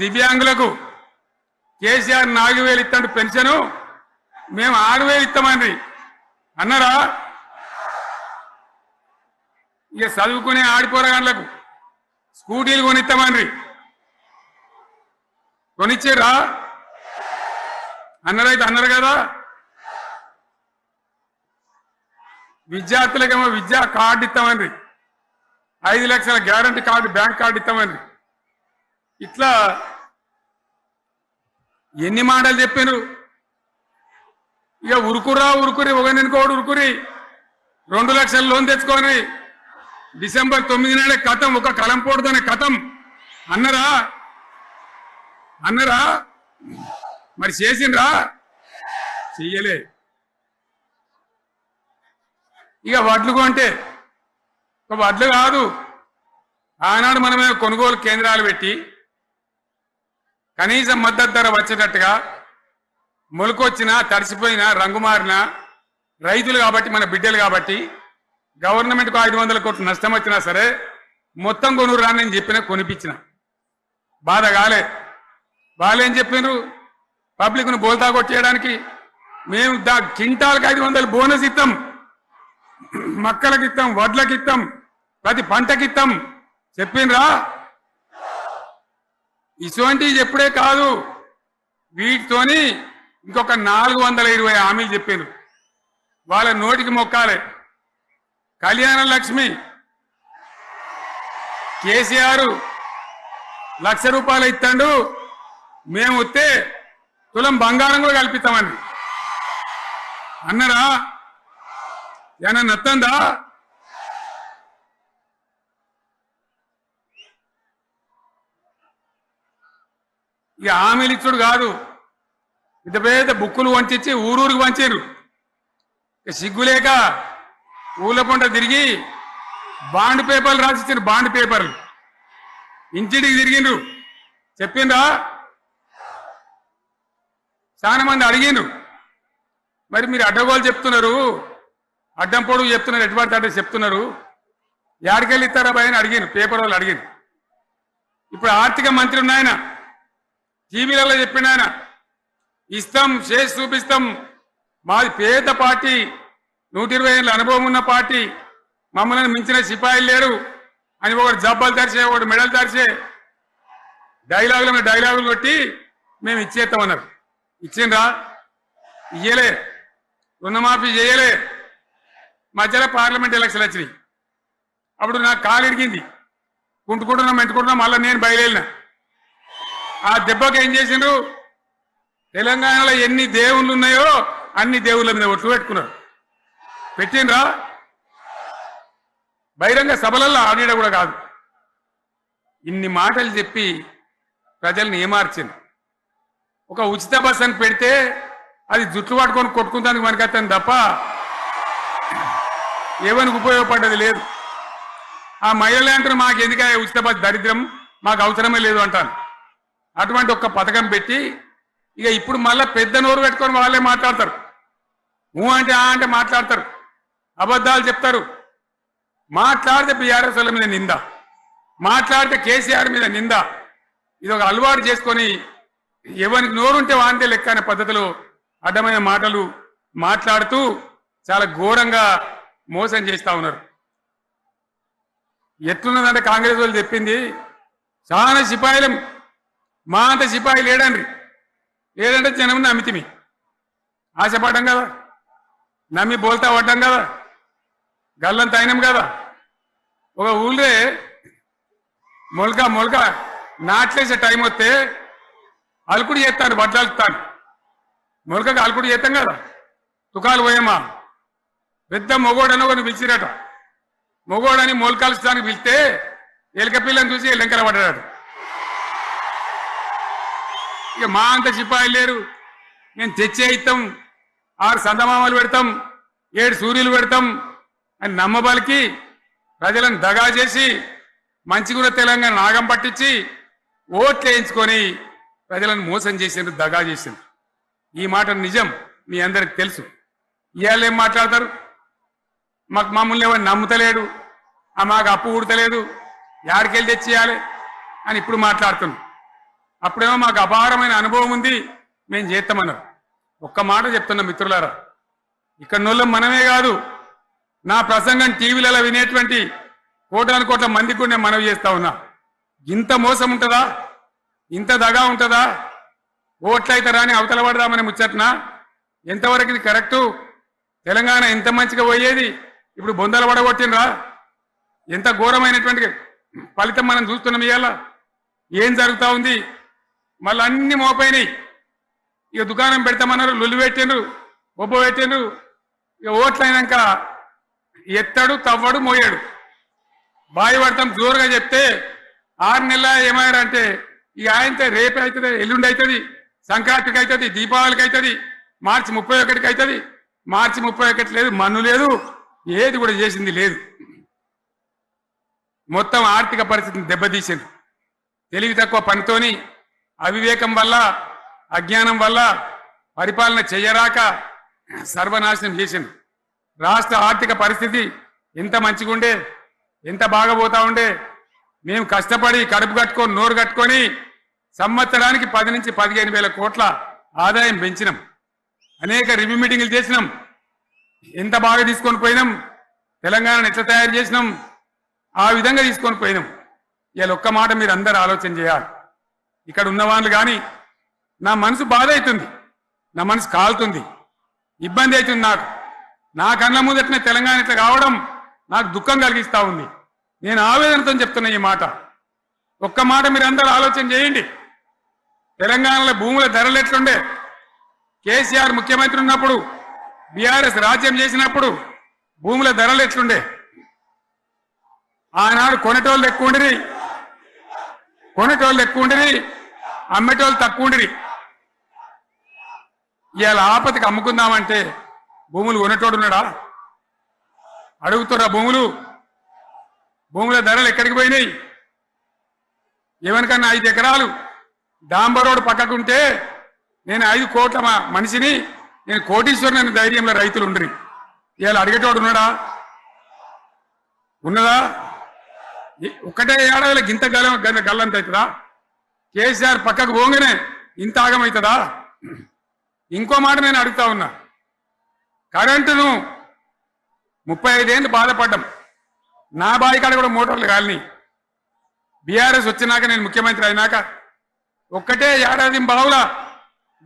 దివ్యాంగులకు కేసీఆర్ 4,000 ఇస్తాడు పెన్షను, మేము 6,000 ఇస్తామండి అన్నారా? ఇక చదువుకునే ఆడిపోరగాళ్ళకు స్కూటీలు కొనిస్తామండి, కొనిచ్చారా? అన్నారైతే అన్నారు కదా. విద్యార్థులకేమో విద్యా కార్డు ఇస్తామండి, 5 లక్షల గ్యారంటీ కార్డు, బ్యాంక్ కార్డు ఇస్తామండి. ఇట్లా ఎన్ని మాటలు చెప్పారు? ఇక ఉరుకురి ఒకరినుకోడు ఉరుకురి 2 లక్షల లోన్ తెచ్చుకొని డిసెంబర్ 9 నాడే కథం, ఒక కలంపోడుతోనే కథం అన్నరా? అన్నరా? మరి చేసిండ్రా? చెయ్యలే. ఇక వడ్లు కొంటే వడ్లు కాదు, ఆనాడు మనమే కొనుగోలు కేంద్రాలు పెట్టి కనీసం మద్దతు ధర వచ్చేటట్టుగా, మొలకొచ్చినా తడిసిపోయినా రంగు మారినా రైతులు కాబట్టి, మన బిడ్డలు కాబట్టి, గవర్నమెంట్కు 500 కోట్లు నష్టం వచ్చినా సరే మొత్తం కొనురు అని చెప్పినా కొనిపించిన. బాధ కాలే. వాళ్ళు ఏం చెప్పిండ్రు? పబ్లిక్ను బోల్తా కొట్టేయడానికి మేము క్వింటాల్కి 500 బోనస్ ఇస్తాం, మక్కలకి ఇస్తాం, వడ్లకి ఇస్తాం, ప్రతి పంటకి ఇస్తాం చెప్పిండ్రా? ఇటువంటివి చెప్పుడే కాదు, వీటితోని ఇంకొక 420 హామీలు చెప్పిండ్రు. వాళ్ళ నోటికి మొక్కాలే. కళ్యాణ లక్ష్మి కేసీఆర్ 1,00,000 రూపాయలు ఇస్తాడు, మేము వస్తే తులం బంగారం కూడా కల్పిస్తామండి అన్నారా? ఏమన్నా నత్తందా? ఇక హామీలు ఇచ్చుడు కాదు, పెద్ద పెద్ద బుక్కులు వంచి ఊరూరికి వంచారు. సిగ్గులేక ఊళ్ళ పంట తిరిగి బాండ్ పేపర్లు రాసిచ్చారు, బాండ్ పేపర్లు ఇంటికి తిరిగిండ్రు. చెప్పిండ్రా? చాలా మంది అడిగిండ్రు, మరి మీరు అడ్డగోలు చెప్తున్నారు, అడ్డం పొడుగు చెప్తున్నారు, ఎటువంటి అంటే చెప్తున్నారు, యాడికెళ్ళి ఇస్తారా భయ అని అడిగిండ్రు, పేపర్ వాళ్ళు అడిగిండ్రు. ఇప్పుడు ఆర్థిక మంత్రి ఉన్నాయన టీవీలలో చెప్పిండు, ఆయన ఇస్తాం, చేసి చూపిస్తాం, మాది పేద పార్టీ, 120 ఏళ్ళ అనుభవం ఉన్న పార్టీ, మమ్మల్ని మించిన సిపాయిలు లేరు అని ఒకటి జబ్బలు తరిచే, ఒకటి మెడలు తరిచే డైలాగులు కొట్టి మేము ఇచ్చేస్తామన్నారు. ఇచ్చిండ్రా? ఇయ్యలే. రుణమాఫీ చేయలే. మధ్యలో పార్లమెంట్ ఎలక్షన్ వచ్చినాయి. అప్పుడు నాకు కాలు ఇరిగింది, కుంటుకుంటున్నాం మెంటుకుంటున్నాం, మళ్ళీ నేను బయలుదేరిన. ఆ దెబ్బకి ఏం చేసిండ్రు? తెలంగాణలో ఎన్ని దేవుళ్ళు ఉన్నాయో అన్ని దేవుళ్ళ మీద ఒట్లు పెట్టుకున్నారు. పెట్టినరా బహిరంగ సభలలో ఆడిడ కూడా కాదు. ఇన్ని మాటలు చెప్పి ప్రజల్ని ఏమార్చింది. ఒక ఉచిత బస్ అని పెడితే అది జుట్లు పట్టుకొని కొట్టుకుంటానికి మనకత్తాను తప్ప ఎవరికి ఉపయోగపడ్డది లేదు. ఆ మహిళలు అంటారు మాకు ఎందుక ఉచిత బస్ దరిద్రం, మాకు అవసరమే లేదు అంటాను. అటువంటి ఒక్క పథకం పెట్టి ఇక ఇప్పుడు మళ్ళీ పెద్ద నోరు పెట్టుకొని వాళ్ళే మాట్లాడతారు. అంటే అంటే మాట్లాడతారు, అబద్ధాలు చెప్తారు. మాట్లాడితే బీఆర్ఎస్ వాళ్ళ మీద నింద, మాట్లాడితే కేసీఆర్ మీద నింద. ఇది ఒక అలవాటు చేసుకొని ఎవరికి నోరుంటే వాంతే లెక్క అనే పద్ధతిలో అడ్డమైన మాటలు మాట్లాడుతూ చాలా ఘోరంగా మోసం చేస్తా ఉన్నారు. ఎట్లున్నదంటే కాంగ్రెస్ వాళ్ళు చెప్పింది చాలా సిపాయిలం, మా అంత సిపాయి లేడండి. లేదంటే జనం నమ్మితిమి, ఆశపడ్డాం కదా, నమ్మి బోల్తా పడ్డాం కదా, గల్లంత అయినాం కదా. ఒక ఊళ్ళే మొలక నాట్లేసే టైం వస్తే అలుకుడు చేస్తాను, బట్టలుతాను. మొలకగా అలుకుడు చేస్తాం కదా, తుకాలు పోయామా. పెద్ద మొగోడని ఒకరిని పిలిచిరట. మొగోడని మొలకాల్చడానికి పిలిస్తే ఎలక పిల్లని చూసి లెంకల పడ్డాడు. ఇక మా అంత సిపాయిలు లేరు, మేము తెచ్చే ఇస్తాం, 6 సందమామలు పెడతాం, 7 సూర్యులు పెడతాం అని నమ్మబలికి ప్రజలను దగా చేసి మంచిగున్న తెలంగాణ నాగం పట్టించి ఓట్లు వేయించుకొని ప్రజలను మోసం చేసిండ్రు, దగా చేసిండ్రు. ఈ మాట నిజం, మీ అందరికి తెలుసు. ఇవాళ ఏం మాట్లాడతారు, మమ్మల్ని ఎవరు నమ్ముతలేడు, మాకు అప్పు ఉడతలేదు, యాడికెళ్ళి తెచ్చియాలి అని ఇప్పుడు మాట్లాడుతున్నాం. అప్పుడేమో మాకు అపారమైన అనుభవం ఉంది, మేము చేస్తామన్నారు. ఒక్క మాట చెప్తున్నా మిత్రులారా, ఇక్కడ నోళ్ళం మనమే కాదు, నా ప్రసంగం టీవీలలో వినేటువంటి కోట్ల మందికి కూడా నేను మనవి చేస్తా ఉన్నా. ఇంత మోసం ఉంటుందా, ఇంత దగా ఉంటుందా? ఓట్లయితారా అని అవతల పడదామని ముచ్చట్నా? ఎంతవరకు ఇది కరెక్టు? తెలంగాణ ఎంత మంచిగా పోయేది, ఇప్పుడు బొందలు పడగొట్టినరా? ఎంత ఘోరమైనటువంటి ఫలితం మనం చూస్తున్నాం. ఇవాళ ఏం జరుగుతూ ఉంది? మళ్ళీ అన్ని మోపైనాయి. ఇక దుకాణం పెడతామన్నారు, లొల్లు పెట్టిండ్రు, ఒబ్బ పెట్టిండ్రు. ఇక ఓట్లయినాక ఎత్తాడు, తవ్వడు, మోయాడు. బాయి పడతాం జోరుగా చెప్తే 6 నెలల ఏమయ్యారంటే ఇక ఆయనతో రేపు అవుతుంది, ఎల్లుండి అవుతుంది, సంక్రాంతికి అవుతుంది, దీపావళికి అవుతుంది, మార్చి 31కి అవుతుంది. మార్చి 31 లేదు, మన్ను లేదు, ఏది కూడా చేసింది లేదు. మొత్తం ఆర్థిక పరిస్థితిని దెబ్బతీసింది. తెలివి తక్కువ పనితోని, అవివేకం వల్ల, అజ్ఞానం వల్ల పరిపాలన చెయ్యరాక సర్వనాశనం చేసింది. రాష్ట్ర ఆర్థిక పరిస్థితి ఎంత మంచిగా ఉండే, ఎంత బాగా పోతా ఉండే. మేము కష్టపడి కడుపు కట్టుకొని నోరు కట్టుకొని సంవత్సరానికి 10 నుంచి 15 వేల కోట్ల ఆదాయం పెంచినాం. అనేక రివ్యూ మీటింగ్లు చేసినాం. ఎంత బాగా తీసుకొని పోయినాం, తెలంగాణను ఎట్లా తయారు చేసినాం, ఆ విధంగా తీసుకొని పోయినాం. ఇలా ఒక్క మాట మీరు అందరూ ఆలోచన చేయాలి. ఇక్కడ ఉన్న వాళ్ళు కానీ నా మనసు బాధ అవుతుంది, నా మనసు కాలుతుంది, ఇబ్బంది అవుతుంది. నా కళ్ళ ముందటనే తెలంగాణ ఇట్లా కావడం నాకు దుఃఖం కలిగిస్తూ ఉంది. నేను ఆవేదనతో చెప్తున్నా ఈ మాట. ఒక్క మాట మీరు అందరూ ఆలోచన చేయండి. తెలంగాణలో భూముల ధరలు ఎట్లుండే? కేసీఆర్ ముఖ్యమంత్రి ఉన్నప్పుడు, బీఆర్ఎస్ రాజ్యం చేసినప్పుడు భూముల ధరలు ఎట్లుండే? ఆనాడు కొనేటోళ్ళు ఎక్కువ ఉండిరి, అమ్మేటోళ్ళు తక్కువ ఉండిరి. ఇవాళ ఆపతికి అమ్ముకుందామంటే భూములు కొనేటోడు ఉన్నాడా? అడుగుతున్నా, భూముల ధరలు ఎక్కడికి పోయినాయి? ఎవరికన్నా 5 ఎకరాలు డాంబర్ రోడ్డు పక్కకుంటే నేను 5 కోట్ల మనిషిని, నేను కోటీశ్వరుని ధైర్యంలో రైతులు ఉండరు. ఇవాళ అడిగేటోడు ఉన్నాడా? ఉన్నదా? ఒక్కటే ఏడాదిలో గింత గల్లంత అవుతుందా? కేసీఆర్ పక్కకు పోగానే ఇంత ఆగమవుతుందా? ఇంకో మాట నేను అడుగుతా ఉన్నా. కరెంటును 35 ఏళ్ళు బాధపడ్డాం. నా బావి కాడ కూడా మోటార్లు కాలిని. బీఆర్ఎస్ వచ్చినాక, నేను ముఖ్యమంత్రి అయినాక ఒక్కటే ఏడాది బావులా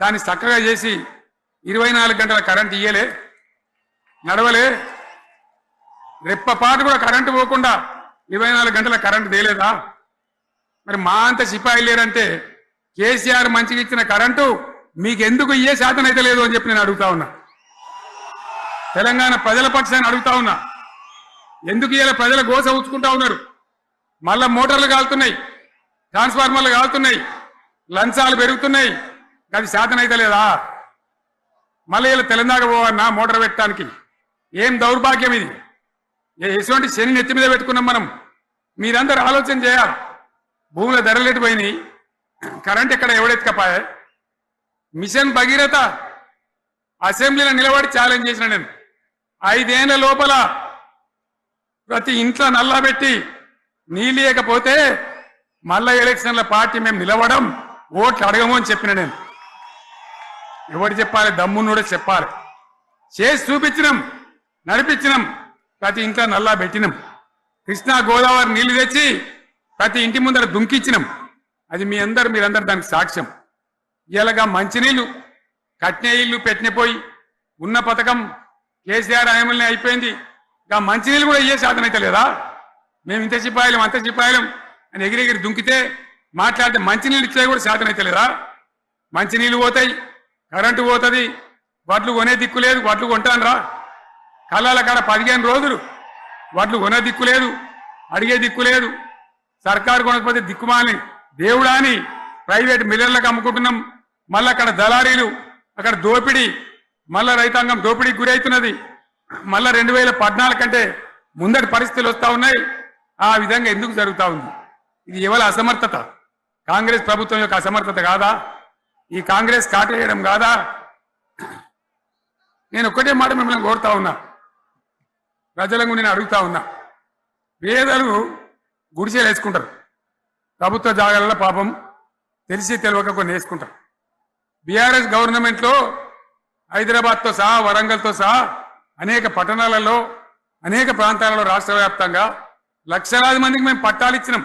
దాన్ని చక్కగా చేసి 24 గంటల కరెంటు ఇయ్యలే, నడవలే. రెప్పపాటు కూడా కరెంటు పోకుండా 24 గంటల కరెంటు తేలేదా? మరి మా అంత సిపాయి లేరంటే కేసీఆర్ మంచిగా ఇచ్చిన కరెంటు మీకెందుకు ఇయ్యే శాతం అయితే లేదు అని చెప్పి నేను అడుగుతా ఉన్నా. తెలంగాణ ప్రజల పక్షాన్ని అడుగుతా ఉన్నా. ఎందుకు ఇలా ప్రజల గోస ఉంచుకుంటా ఉన్నారు? మళ్ళా మోటార్లు కాలుతున్నాయి, ట్రాన్స్ఫార్మర్లు కాలుతున్నాయి, లంచాలు పెరుగుతున్నాయి. అది శాతం అయితే లేదా? మళ్ళీ ఇలా తెలంగాణ పోవన్నా మోటార్ పెట్టడానికి? ఏం దౌర్భాగ్యం ఇది! ఎటువంటి శని నెత్తి మీద పెట్టుకున్నాం మనం. మీరందరూ ఆలోచన చేయాలి. భూముల ధరలు పోయినాయి, కరెంట్ ఎక్కడ ఎవడెత్తుకపోయా? మిషన్ భగీరథ అసెంబ్లీలో నిలబడి ఛాలెంజ్ చేసిన నేను. 5 ఏళ్ల లోపల ప్రతి ఇంట్లో నల్లా పెట్టి నీళ్ళేయకపోతే మళ్ళా ఎలక్షన్ల పార్టీ మేము నిలవడం, ఓట్లు అడగము అని చెప్పిన నేను. ఎవరు చెప్పాలి? దమ్మున్నోడే చెప్పాలి. చేసి చూపించినాం, నడిపించినాం. ప్రతి ఇంట్లో నల్లా పెట్టినాం. కృష్ణా గోదావరి నీళ్లు తెచ్చి ప్రతి ఇంటి ముందర దుంకిచ్చినాం. అది మీరందరూ దానికి సాక్ష్యం. ఇలాగా మంచినీళ్లు కట్నే ఇల్లు పెట్టినపోయి ఉన్న పథకం కేసీఆర్ హయాంలోనే అయిపోయింది. ఇంకా మంచినీళ్ళు కూడా ఇయ్యే శాతం అయితే లేదా? మేము ఇంత సిపాయిలం అంత సిపాయిలం అని ఎగిరెగిరి దుంకితే మాట్లాడితే మంచినీళ్ళు ఇచ్చే కూడా శాతం అయితే లేదా? మంచినీళ్ళు పోతాయి, కరెంటు పోతుంది, వడ్లు కొనే దిక్కు లేదు. వడ్లు కొంటాను రా, కళ్ళాల కాడ 15 రోజులు వడ్లు కొనే దిక్కు లేదు, అడిగే దిక్కు లేదు. సర్కారు కొనకపోతే దిక్కుమాలి దేవుడా అని ప్రైవేట్ మిల్లర్లకు అమ్ముకుంటున్నాం. మళ్ళీ అక్కడ దళారీలు, అక్కడ దోపిడీ, మళ్ళా రైతాంగం దోపిడీకి గురవుతున్నది. మళ్ళా 2014 కంటే ముందటి పరిస్థితులు వస్తూ ఉన్నాయి. ఆ విధంగా ఎందుకు జరుగుతూ ఉంది? ఇది ఎవరి అసమర్థత? కాంగ్రెస్ ప్రభుత్వం యొక్క అసమర్థత కాదా? ఈ కాంగ్రెస్ కాటేయడం కాదా? నేను ఒక్కటే మాట మిమ్మల్ని కోరుతా ఉన్నా, ప్రజలకు నేను అడుగుతా ఉన్నా. పేదలు గుడిసెలు వేసుకుంటారు, ప్రభుత్వ జాగాలలో పాపం తెలిసి తెలియక కొన్ని వేసుకుంటారు. బీఆర్ఎస్ గవర్నమెంట్లో హైదరాబాద్తో సహా, వరంగల్తో సహా అనేక పట్టణాలలో, అనేక ప్రాంతాలలో రాష్ట్ర వ్యాప్తంగా లక్షలాది మందికి మేము పట్టాలు ఇచ్చినాం.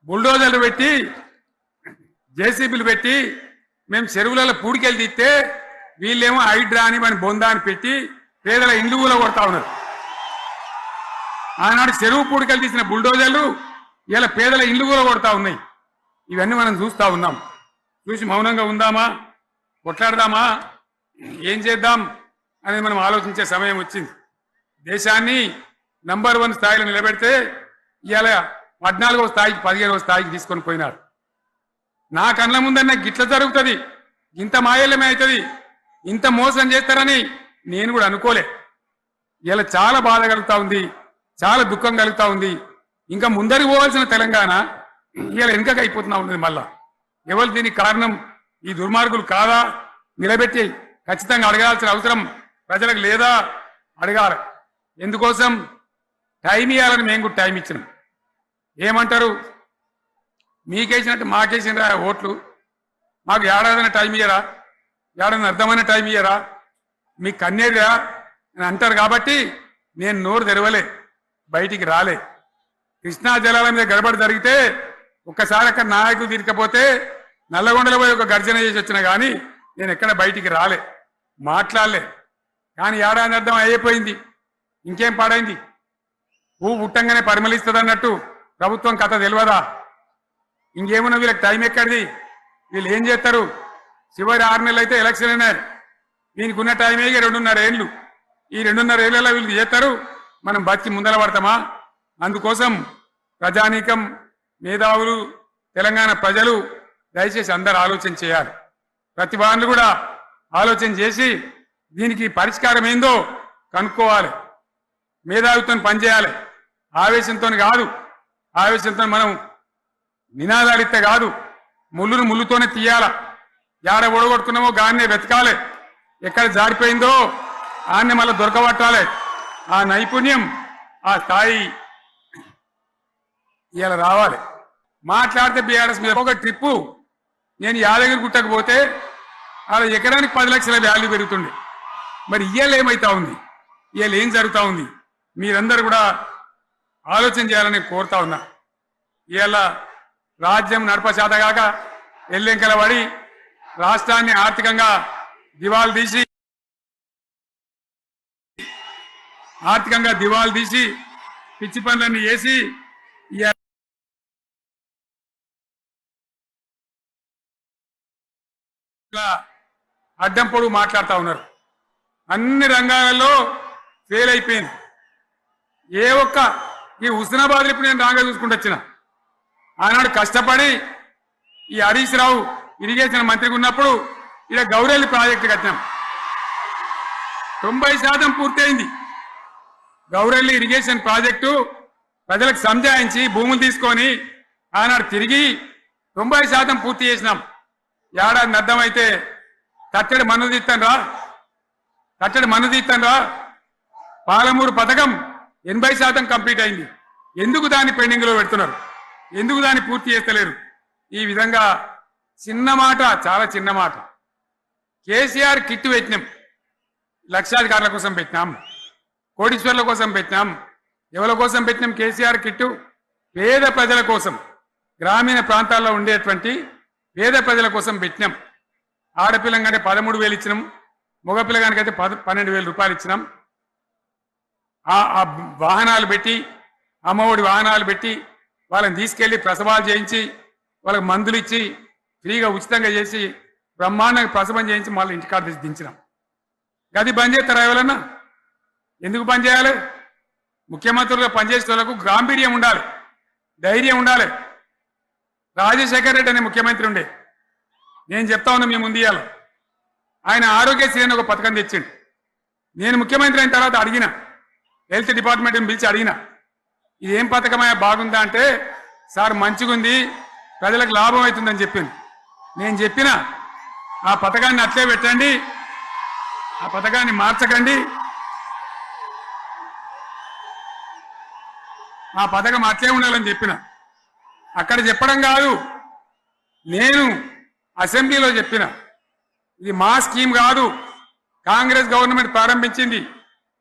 బుల్డోజర్లు పెట్టి, జేసీబీలు పెట్టి మేము చెరువులలో పూడికెళ్ళి తీస్తే వీళ్ళేమో హైడ్రా అని మన బొందా అని పెట్టి పేదల ఇండ్లు కూడా కొడతా ఉన్నారు. ఆనాడు చెరువు పూడికెళ్ళి తీసిన బుల్డోజర్లు ఇలా పేదల ఇండ్లు కూడా కొడతా ఉన్నాయి. ఇవన్నీ మనం చూస్తూ ఉన్నాం. చూసి మౌనంగా ఉందామా, కొట్లాడదామా, ఏం చేద్దాం అనేది మనం ఆలోచించే సమయం వచ్చింది. దేశాన్ని నంబర్ 1 స్థాయిలో నిలబెడితే ఇవాళ 14వ స్థాయికి 15వ స్థాయికి తీసుకొని పోయినారు. నా కళ్ళ ముందన్న గిట్ల జరుగుతుంది, ఇంత మాయల్యమే అవుతుంది, ఇంత మోసం చేస్తారని నేను కూడా అనుకోలే. ఇలా చాలా బాధ కలుగుతా ఉంది, చాలా దుఃఖం కలుగుతా ఉంది. ఇంకా ముందరికి పోవాల్సిన తెలంగాణ ఇలా వెనుకకి అయిపోతున్నా ఉన్నది. మళ్ళా ఎవరు దీనికి కారణం? ఈ దుర్మార్గులు కాదా? నిలబెట్టి ఖచ్చితంగా అడగాల్సిన అవసరం ప్రజలకు లేదా? అడగాలి. ఎందుకోసం? టైం ఇవ్వాలని మేము కూడా టైం ఇచ్చినాం. ఏమంటారు? మీకేసినట్టు మాకేసిన ఓట్లు, మాకు ఏడాదైనా టైం ఇయ్యరా? ఏడాది అర్థమైన టైం ఇయ్యరా? మీకు కన్నేరుగా అని అంటారు. కాబట్టి నేను నోరు తెరవలే, బయటికి రాలే. కృష్ణా జలాల మీద గడబడి జరిగితే ఒక్కసారి అక్కడ నాయకులు తీరికపోతే నల్లగొండలో పోయి ఒక గర్జన చేసి వచ్చినా కానీ నేను ఎక్కడ బయటికి రాలే, మాట్లాడలే. కానీ ఏడాది అర్థం అయిపోయింది, ఇంకేం పాడైంది? పువ్వు పుట్టంగానే పరిమళిస్తుంది అన్నట్టు ప్రభుత్వం కథ తెలియదా? ఇంకేమన్నా వీళ్ళకి టైం ఎక్కడిది? వీళ్ళు ఏం చేస్తారు? చివరి 6 నెలలు అయితే ఎలక్షన్ అయినారు. దీనికి ఉన్న టైమే 2.5 ఏళ్ళు. ఈ 2.5 ఏళ్ళలో వీళ్ళు చేస్తారు, మనం బతికి ముందర పడతామా? అందుకోసం ప్రజానీకం, మేధావులు, తెలంగాణ ప్రజలు దయచేసి అందరు ఆలోచన చేయాలి. ప్రతి వాళ్ళు కూడా ఆలోచన చేసి దీనికి పరిష్కారం ఏందో కనుక్కోవాలి. మేధావితో పనిచేయాలి, ఆవేశంతో కాదు. ఆవేశంతో మనం నినాదాలు ఇస్తే కాదు, ముళ్ళును ముళ్ళుతోనే తీయాల. యాడ ఓడగొట్టుకున్నామో గాన్నే వెతకాలి, ఎక్కడ జారిపోయిందో ఆన్నే మళ్ళీ దొరకబట్టాలి. ఆ నైపుణ్యం, ఆ స్థాయి ఇలా రావాలి. మాట్లాడితే బీఆర్ఎస్ మీద ఒక ట్రిప్పు నేను యాదగిరి గుట్టకు పోతే అలా ఎకరానికి 10 లక్షల వాల్యూ పెరుగుతుండే. మరి ఇవాళ ఏమైతా ఉంది? ఇవాళ ఏం జరుగుతూ ఉంది? మీరందరూ కూడా ఆలోచన చేయాలని కోరుతా ఉన్నా. ఇవాళ రాజ్యం నడపశాతగాక ఎల్లెంకల పడి రాష్ట్రాన్ని ఆర్థికంగా దివాలు తీసి పిచ్చి పనులన్నీ చేసి అడ్డం పొడుగు మాట్లాడుతూ ఉన్నారు. అన్ని రంగాలలో ఫెయిల్ అయిపోయింది. ఏ ఒక్క ఈ హుస్నాబాద్ ఇప్పుడు నేను రాగా చూసుకుంటూ వచ్చిన ఆనాడు కష్టపడి ఈ హరీష్ రావు ఇరిగేషన్ మంత్రిగా ఉన్నప్పుడు ఇలా గౌరెల్లి ప్రాజెక్టు కట్టినాం. 90% పూర్తయింది. గౌరెల్లి ఇరిగేషన్ ప్రాజెక్టు ప్రజలకు సంజాయించి భూములు తీసుకొని ఆనాడు తిరిగి 90% పూర్తి చేసినాం. ఏడాది అర్థమైతే కట్టడి మన్ను తీస్తాన్రా పాలమూరు పథకం 80% కంప్లీట్ అయింది. ఎందుకు దాన్ని పెండింగ్ లో పెడుతున్నారు? ఎందుకు దాన్ని పూర్తి చేస్తలేరు? ఈ విధంగా చిన్న మాట, చాలా చిన్న మాట. కేసీఆర్ కిట్టు పెట్టినాం, లక్షాధికారుల కోసం పెట్టినాం, కోటీశ్వర్ల కోసం పెట్టినాం. ఎవరి కోసం పెట్టినాం కేసీఆర్ కిట్టు? పేద ప్రజల కోసం, గ్రామీణ ప్రాంతాల్లో ఉండేటువంటి పేద ప్రజల కోసం పెట్టినాం. ఆడపిల్లగానే 13,000 ఇచ్చినాం, మగపిల్లగానికైతే 12,000 రూపాయలు ఇచ్చినాం. ఆ వాహనాలు పెట్టి, అమ్మఒడి వాహనాలు పెట్టి వాళ్ళని తీసుకెళ్లి ప్రసవాలు చేయించి వాళ్ళకి మందులు ఇచ్చి ఫ్రీగా ఉచితంగా చేసి బ్రహ్మాండంగా ప్రసవం చేయించి మళ్ళీ ఇంటికాడ తెచ్చి దించినాం. గది బంద్ చేస్తారా ఎవరన్నా? ఎందుకు బంద్ చేయాలి? ముఖ్యమంత్రులుగా పనిచేసే వాళ్ళకు గాంభీర్యం ఉండాలి, ధైర్యం ఉండాలి. రాజశేఖర్ రెడ్డి అనే ముఖ్యమంత్రి ఉండే, నేను చెప్తా ఉన్నా మీ ముందు ఇయ్యాల. ఆయన ఆరోగ్యశ్రీ అని ఒక పథకం తెచ్చిండు. నేను ముఖ్యమంత్రి అయిన తర్వాత అడిగిన, హెల్త్ డిపార్ట్మెంట్ని పిలిచి అడిగిన, ఇదేం పథకమయ్యా బాగుందా అంటే, సార్ మంచిగుంది, ప్రజలకు లాభం అవుతుందని చెప్పింది. నేను చెప్పిన ఆ పథకాన్ని అట్లే పెట్టండి, ఆ పథకాన్ని మార్చకండి, ఆ పథకం అట్లే ఉండాలని చెప్పిన. అక్కడ చెప్పడం కాదు, నేను అసెంబ్లీలో చెప్పిన, ఇది మా స్కీమ్ కాదు, కాంగ్రెస్ గవర్నమెంట్ ప్రారంభించింది,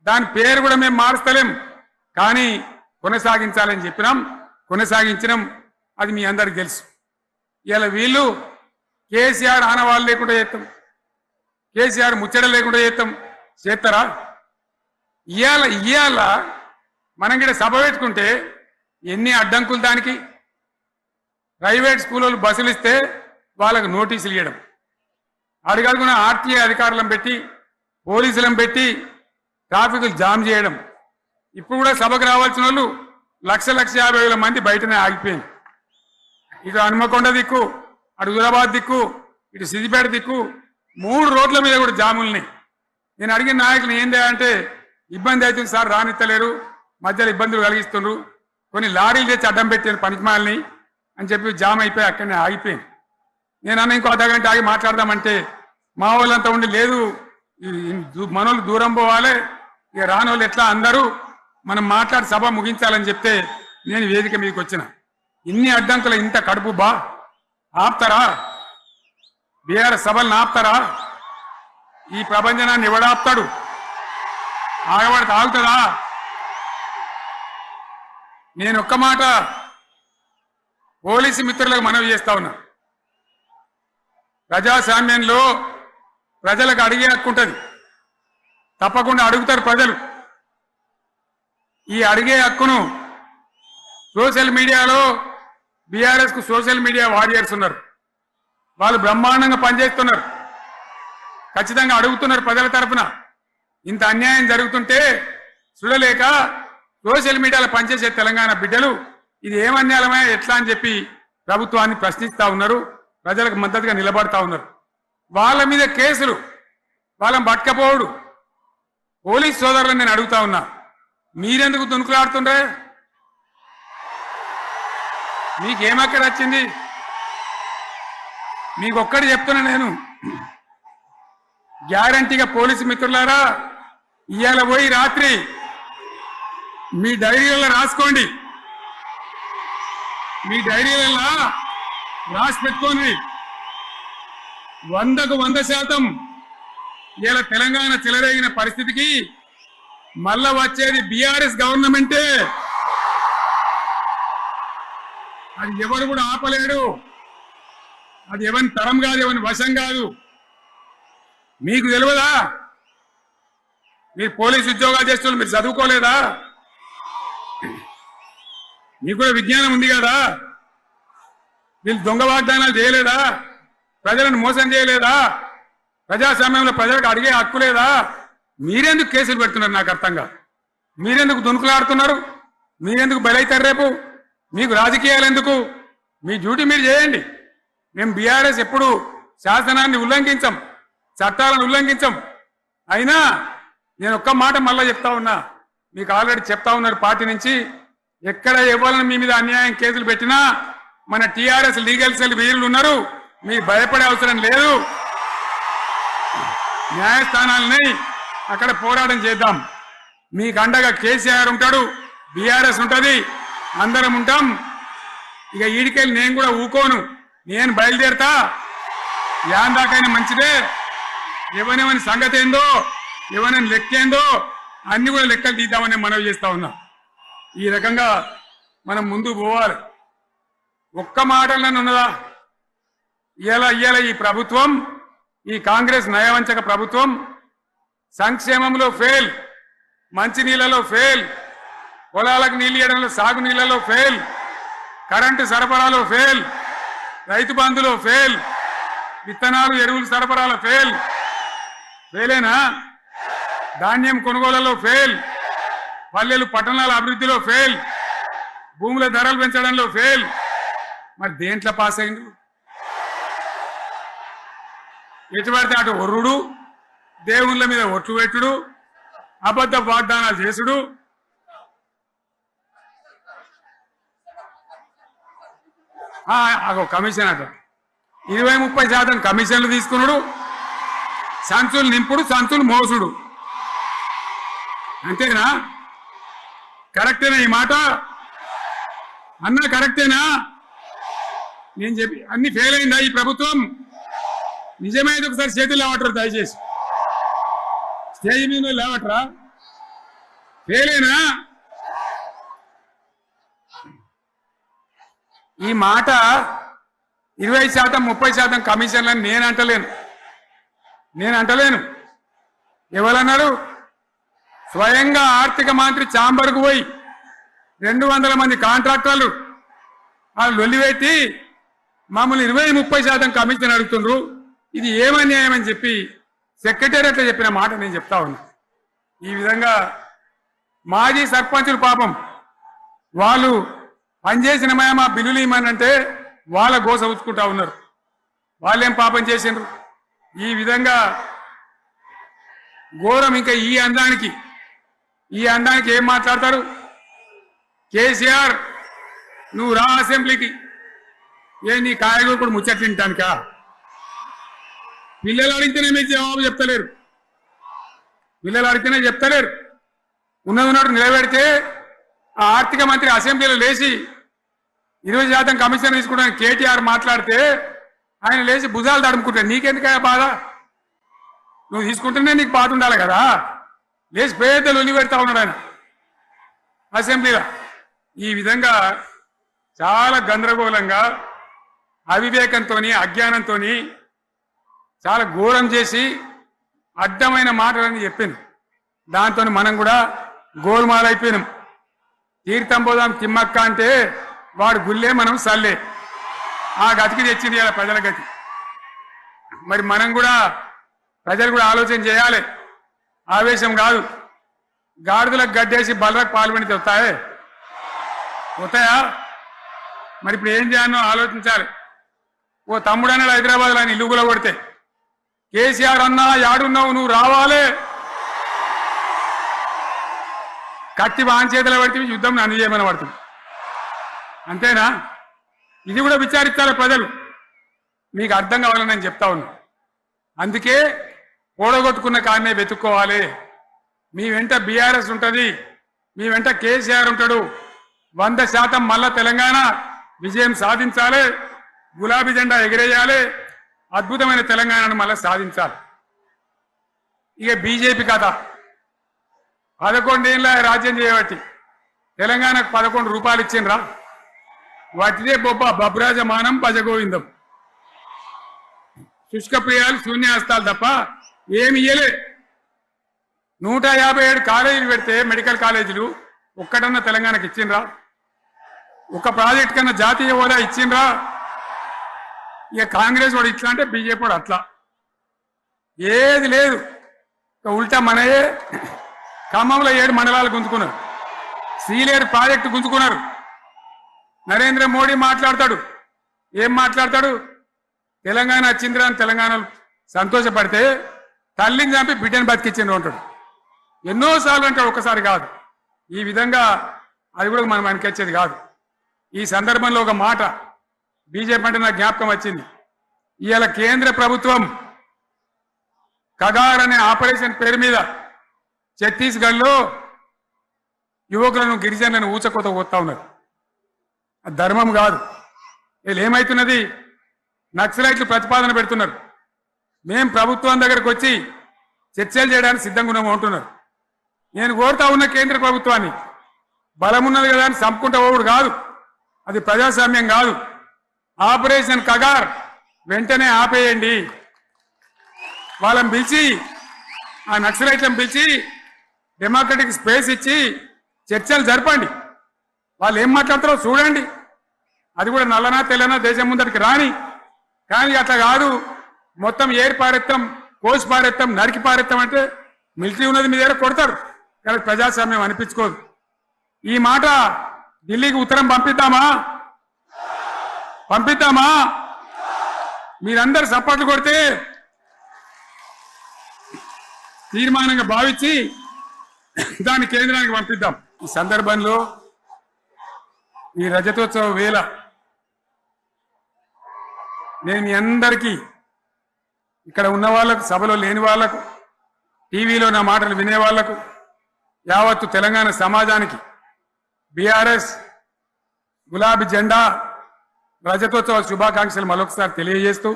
దాని పేరు కూడా మేము మారుస్తలేం, కానీ కొనసాగించాలని చెప్పినాం, కొనసాగించినాం. అది మీ అందరికి తెలుసు. ఇలా వీళ్ళు కేసీఆర్ ఆనవాళ్ళు లేకుండా చేస్తాం, కేసీఆర్ ముచ్చట లేకుండా చేస్తారా? ఇవాళ మనం కూడా సభ పెట్టుకుంటే ఎన్ని అడ్డంకులు దానికి. ప్రైవేట్ స్కూళ్ళు బస్సులు ఇస్తే వాళ్ళకు నోటీసులు ఇవ్వడం, అడుగడుగున ఆర్టీఏ అధికారులను పెట్టి పోలీసులను పెట్టి ట్రాఫిక్లు జామ్ చేయడం. ఇప్పుడు కూడా సభకు రావాల్సిన వాళ్ళు 1,50,000 మంది బయటనే ఆగిపోయింది. ఇటు హనుమకొండ దిక్కు, అటు హుజరాబాద్ దిక్కు, ఇటు సిద్దిపేట దిక్కు 3 రోడ్ల మీద కూడా జాములున్నాయి. నేను అడిగిన నాయకులు ఏంది అంటే, ఇబ్బంది అవుతుంది సార్, రానిత్తలేరు, మధ్యలో ఇబ్బందులు కలిగిస్తున్నారు, కొన్ని లారీలు తెచ్చి అడ్డం పెట్టాను పనికిమాలని అని చెప్పి జామ్ అయిపోయి అక్కడనే ఆగిపోయింది. నేను అన్న ఇంకో అర్ధగంట ఆగి మాట్లాడదామంటే మా వాళ్ళంతా ఉండి, లేదు మనోళ్ళు దూరం పోవాలి, ఇక రానోళ్ళు ఎట్లా అందరూ మనం మాట్లాడి సభ ముగించాలని చెప్తే నేను వేదిక మీదకి వచ్చిన. ఇన్ని అడ్డంకులు, ఇంత కడుపు ఆపుతారా? బీఆర్ఎస్ సభలను ఆపుతారా? ఈ ప్రపంచనాన్ని ఎవడాపుతాడు? ఆగబడితే ఆగుతుందా? నేను ఒక్క మాట పోలీసు మిత్రులకు మనవి చేస్తా ఉన్నా. ప్రజాస్వామ్యంలో ప్రజలకు అడిగే హక్కు ఉంటుంది, తప్పకుండా అడుగుతారు ప్రజలు. ఈ అడిగే హక్కును సోషల్ మీడియాలో బీఆర్ఎస్ కు సోషల్ మీడియా వారియర్స్ ఉన్నారు, వాళ్ళు బ్రహ్మాండంగా పనిచేస్తున్నారు, ఖచ్చితంగా అడుగుతున్నారు ప్రజల తరఫున. ఇంత అన్యాయం జరుగుతుంటే చూడలేక సోషల్ మీడియాలో పనిచేసే తెలంగాణ బిడ్డలు ఇది ఏమన్యాయమే ఎట్లా అని చెప్పి ప్రభుత్వాన్ని ప్రశ్నిస్తా ఉన్నారు, ప్రజలకు మద్దతుగా నిలబడతా ఉన్నారు. వాళ్ళ మీద కేసులు, వాళ్ళని పట్టుకపోవడు. పోలీస్ సోదరులను నేను అడుగుతా ఉన్నా, మీరెందుకు దునుకులాడుతుండ్రే? మీకేమక్కడ వచ్చింది? మీకు ఒక్కటి చెప్తున్నా నేను, గ్యారంటీగా పోలీసు మిత్రులారా, ఇవాళ పోయి రాత్రి మీ డైరీలలో రాసుకోండి, మీ డైరీలలో రాసి పెట్టుకోండి. 100కు 100% ఇలా తెలంగాణ చెలరేగిన పరిస్థితికి మళ్ళా వచ్చేది బీఆర్ఎస్ గవర్నమెంటే. అది ఎవరు కూడా ఆపలేడు, అది ఎవరి తరం కాదు, ఎవరి వశం కాదు. మీకు తెలియదా? మీరు పోలీసు ఉద్యోగాలు చేస్తున్నారు, మీరు చదువుకోలేదా? మీకు కూడా విజ్ఞానం ఉంది కదా? వీళ్ళు దొంగ వాగ్దానాలు చేయలేదా? ప్రజలను మోసం చేయలేదా? ప్రజాస్వామ్యంలో ప్రజలకు అడిగే హక్కు లేదా? మీరెందుకు కేసులు పెడుతున్నారు? నాకు అర్థం కాదు. మీరెందుకు దునుకులాడుతున్నారు? మీరెందుకు బలైతారు? రేపు మీకు రాజకీయాలు ఎందుకు? మీ డ్యూటీ మీరు చేయండి. మేము బీఆర్ఎస్ ఎప్పుడు శాసనాన్ని ఉల్లంఘించం, చట్టాలను ఉల్లంఘించం. అయినా నేను ఒక్క మాట మళ్ళా చెప్తా ఉన్నా, మీకు ఆల్రెడీ చెప్తా ఉన్నారు పార్టీ నుంచి, ఎక్కడ ఎవరిని మీ మీద అన్యాయం కేసులు పెట్టినా మన టీఆర్ఎస్ లీగల్ సెల్ వీరులు ఉన్నారు, మీరు భయపడే అవసరం లేదు. న్యాయస్థానాలని అక్కడ పోరాటం చేద్దాం. మీకు అండగా కేసీఆర్ ఉంటాడు, బీఆర్ఎస్ ఉంటుంది, అందరం ఉంటాం. ఇక ఈడికెళ్ళి నేను కూడా ఊకోను, నేను బయలుదేరతా. యాన్ దాకైనా మంచిదే. ఎవరెవరి సంగతి ఏందో, ఎవరైనా లెక్కేందో అన్ని కూడా లెక్కలు తీద్దామని మనవి చేస్తా ఉన్నా. ఈ రకంగా మనం ముందుకు పోవాలి. ఒక్క మాటలను ఉన్నదా? ఇవాళ ఈ ప్రభుత్వం, ఈ కాంగ్రెస్ నయవంచక ప్రభుత్వం సంక్షేమంలో ఫెయిల్, మంచినీళ్ళలో ఫెయిల్, పొలాలకు నీళ్ళు ఇవ్వడంలో, సాగు నీళ్లలో ఫెయిల్, కరెంటు సరఫరాలో ఫెయిల్, రైతు బంధులో ఫెయిల్, విత్తనాలు ఎరువులు సరఫరాలో ఫెయిల్, ఫెయిలేనా? ధాన్యం కొనుగోళ్లలో ఫెయిల్, పల్లెలు పట్టణాల అభివృద్ధిలో ఫెయిల్, భూముల ధరలు పెంచడంలో ఫెయిల్. మరి దేంట్లో పాస్ అయింది? ఎటు పడితే అటు ఒర్రుడు, దేవుళ్ళ మీద ఒట్లు పెట్టుడు, అబద్ధ వాగ్దానాలు చేసుడు. కమిషన్ అట 20-30% కమిషన్లు తీసుకున్నాడు, సంచులు నింపుడు, సంచులు మోసుడు. అంతేనా? కరెక్టేనా ఈ మాట? అన్నా కరెక్టేనా? నేను చెప్పి అన్ని ఫెయిల్ అయిందా ఈ ప్రభుత్వం? నిజమైతే ఒకసారి చేతులు లేవటరు, దయచేసి స్టేజ్ మీద లేవటరా. ఫెయిలేనా? ఈ మాట 20%-30% కమిషన్లని నేను అంటలేను. ఎవరన్నారు? స్వయంగా ఆర్థిక మంత్రి ఛాంబర్కు పోయి 200 మంది కాంట్రాక్టర్లు వాళ్ళు లొల్లిపెట్టి మమ్మల్ని 20-30% కమిషన్ అడుగుతుండ్రు, ఇది ఏమన్యాయమని చెప్పి సెక్రటేరియట్లో చెప్పిన మాట నేను చెప్తా ఉన్నా. ఈ విధంగా మాజీ సర్పంచులు పాపం వాళ్ళు పనిచేసిన మా బిల్లులు ఇవ్వమనంటే వాళ్ళ గోస ఉంచుకుంటా ఉన్నారు. వాళ్ళేం పాపం చేసిండ్రు? ఈ విధంగా ఘోరం. ఇంకా ఈ అందానికి ఏం మాట్లాడతారు? కేసీఆర్ నువ్వు రా అసెంబ్లీకి, ఏ నీ కాయగూరు కూడా ముచ్చట్లు తింటానికా? పిల్లలు అడిగితేనే మీరు జవాబు చెప్తలేరు, ఉన్నది నిలబెడితే ఆ ఆర్థిక మంత్రి అసెంబ్లీలో లేచి 20% కమిషన్ తీసుకుంటాను కేటీఆర్ మాట్లాడితే ఆయన లేచి భుజాలు తడుముకుంటాడు. నీకెందుకయ్యా బాధ? నువ్వు తీసుకుంటేనే నీకు బాధ ఉండాలి కదా. లేచి పేదలు ఉల్లి పెడతా ఉన్నాడు ఆయన అసెంబ్లీలో. ఈ విధంగా చాలా గందరగోళంగా, అవివేకంతో, అజ్ఞానంతో చాలా ఘోరం చేసి అడ్డమైన మాటలని చెప్పింది. దాంతో మనం కూడా గోల్మాలైపోయినాం. తీర్థం పోదాం తిమ్మక్క అంటే వాడు గుల్లే, మనం సల్లే. ఆ గతికి తెచ్చింది ఇలా ప్రజల గతి. మరి మనం కూడా, ప్రజలు కూడా ఆలోచన చేయాలి. ఆవేశం కాదు. గాడిదలకు గడ్డేసి బలరకు పాల్పడితే వస్తాయా? మరి ఇప్పుడు ఏం చేయాలో ఆలోచించాలి. ఓ తమ్ముడు అన్నాడు హైదరాబాద్లో, ఆయన ఇల్లు కూడా కొడితే, కేసీఆర్ అన్నా యాడున్నావు, నువ్వు రావాలి, కత్తి వాన్ చేతిలో పడితే యుద్ధం నన్ను చేయమని పడుతుంది. అంతేనా? ఇది కూడా విచారించాలి ప్రజలు. మీకు అర్థం కావాలని నేను చెప్తా ఉన్నా. అందుకే ఓడగొట్టుకున్న కాన్నే వెతుక్కోవాలి. మీ వెంట బీఆర్ఎస్ ఉంటుంది, మీ వెంట కేసీఆర్ ఉంటాడు. 100% మళ్ళా తెలంగాణ విజయం సాధించాలి, గులాబీ జెండా ఎగిరేయాలి, అద్భుతమైన తెలంగాణను మళ్ళా సాధించాలి. ఇక బీజేపీ కథ 11 ఏళ్ళ రాజ్యం చేయబట్టి తెలంగాణకు 11 రూపాయలు ఇచ్చిండ్రా? వాటిదే బబ్రాజమానం భజగోవిందం, శుష్క ప్రియాలు, శూన్యాస్తాలు తప్ప ఏమి ఇయ్యలే. 157 కాలేజీలు పెడితే మెడికల్ కాలేజీలు ఒక్కటన్నా తెలంగాణకి ఇచ్చిండ్రా? ఒక ప్రాజెక్ట్ కన్నా జాతీయ హోదా ఇచ్చిండ్రా? ఇక కాంగ్రెస్ వాడు ఇట్లా అంటే బీజేపీ వాడు అట్లా. ఏది లేదు. ఉల్టా మనయే ఖమ్మంలో 7 మండలాలు గుంజుకున్నారు, సీలేరు ప్రాజెక్టు గుంజుకున్నారు. నరేంద్ర మోడీ మాట్లాడతాడు, ఏం మాట్లాడతాడు? తెలంగాణ వచ్చిందిరా అని తెలంగాణలో సంతోషపడితే తల్లిని చంపి బిడ్డను బతికించిండ్రు అంటాడు. ఎన్నోసార్లు అంటాడు, ఒక్కసారి కాదు. ఈ విధంగా అది కూడా మనం అనిపించేది కాదు. ఈ సందర్భంలో ఒక మాట బీజేపీ అంటే నాకు జ్ఞాపకం వచ్చింది. ఇవాళ కేంద్ర ప్రభుత్వం కగార్ అనే ఆపరేషన్ పేరు మీద ఛత్తీస్గఢ్లో యువకులను గిరిజనులను ఊచకోత పోతా ఉన్నారు. అది ధర్మం కాదు. వీళ్ళు ఏమవుతున్నది, నక్సలైట్లు ప్రతిపాదన పెడుతున్నారు. మేం ప్రభుత్వం దగ్గరకు వచ్చి చర్చలు చేయడానికి సిద్ధంగా ఉన్నాము అంటున్నారు. నేను కోరుతా ఉన్న కేంద్ర ప్రభుత్వాన్ని, బలమున్నది కదా అని చంపుకుంటా పోవుడు కాదు, అది ప్రజాస్వామ్యం కాదు. ఆపరేషన్ కగార్ వెంటనే ఆపేయండి. వాళ్ళని పిలిచి, ఆ నక్సలైట్లను పిలిచి డెమోక్రటిక్ స్పేస్ ఇచ్చి చర్చలు జరపండి. వాళ్ళు ఏం మాట్లాడతారో చూడండి. అది కూడా నల్లనా తెల్లనా దేశం ముందరికి రాని. కానీ అట్లా కాదు, మొత్తం ఏరి పారెత్తాం, కోసి పారెత్తాం, నరికి పారెత్తాం అంటే మిలిటరీ ఉన్నది మీ దగ్గర కొడతారు. కానీ ప్రజాస్వామ్యం అనిపించుకోదు. ఈ మాట ఢిల్లీకి ఉత్తరం పంపిద్దామా? పంపిద్దామా? మీరందరూ సపోర్ట్లు కొడితే తీర్మానంగా భావించి దాన్ని కేంద్రానికి పంపిద్దాం. ఈ సందర్భంలో ఈ రజతోత్సవ వేళ నేను మీ అందరికీ, ఇక్కడ ఉన్న వాళ్ళకు, సభలో లేని వాళ్లకు, టీవీలో నా మాటలు వినే వాళ్లకు, యావత్తు తెలంగాణ సమాజానికి బీఆర్ఎస్ గులాబీ జెండా రజతోత్సవ శుభాకాంక్షలు మరొకసారి తెలియజేస్తూ,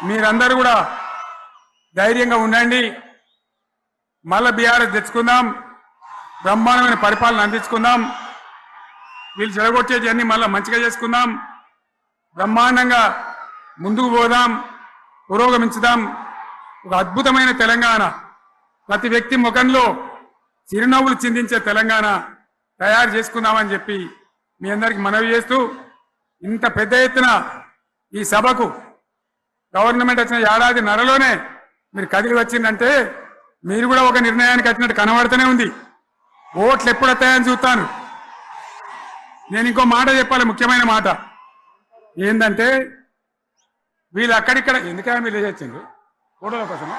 మీరందరూ కూడా ధైర్యంగా ఉండండి. మళ్ళా బీఆర్ఎస్ తెచ్చుకుందాం, బ్రహ్మాండమైన పరిపాలన అందించుకుందాం. వీళ్ళు చెడగొట్టేది అన్ని మళ్ళీ మంచిగా చేసుకుందాం, బ్రహ్మాండంగా ముందుకు పోదాం, పురోగమించుదాం. ఒక అద్భుతమైన తెలంగాణ, ప్రతి వ్యక్తి ముఖంలో చిరునవ్వులు చిందించే తెలంగాణ తయారు చేసుకుందామని చెప్పి మీ అందరికి మనవి చేస్తూ, ఇంత పెద్ద ఎత్తున ఈ సభకు గవర్నమెంట్ వచ్చిన ఏడాది నరలోనే మీరు కదిలి వచ్చిందంటే మీరు కూడా ఒక నిర్ణయానికి వచ్చినట్టు కనబడుతూనే ఉంది. ఓట్లు ఎప్పుడు వస్తాయని చూస్తాను. నేను ఇంకో మాట చెప్పాలి, ముఖ్యమైన మాట ఏంటంటే, వీళ్ళు అక్కడిక్కడ ఎందుకైనా వీళ్ళు వచ్చిండ్రు ఫోటోల కోసం.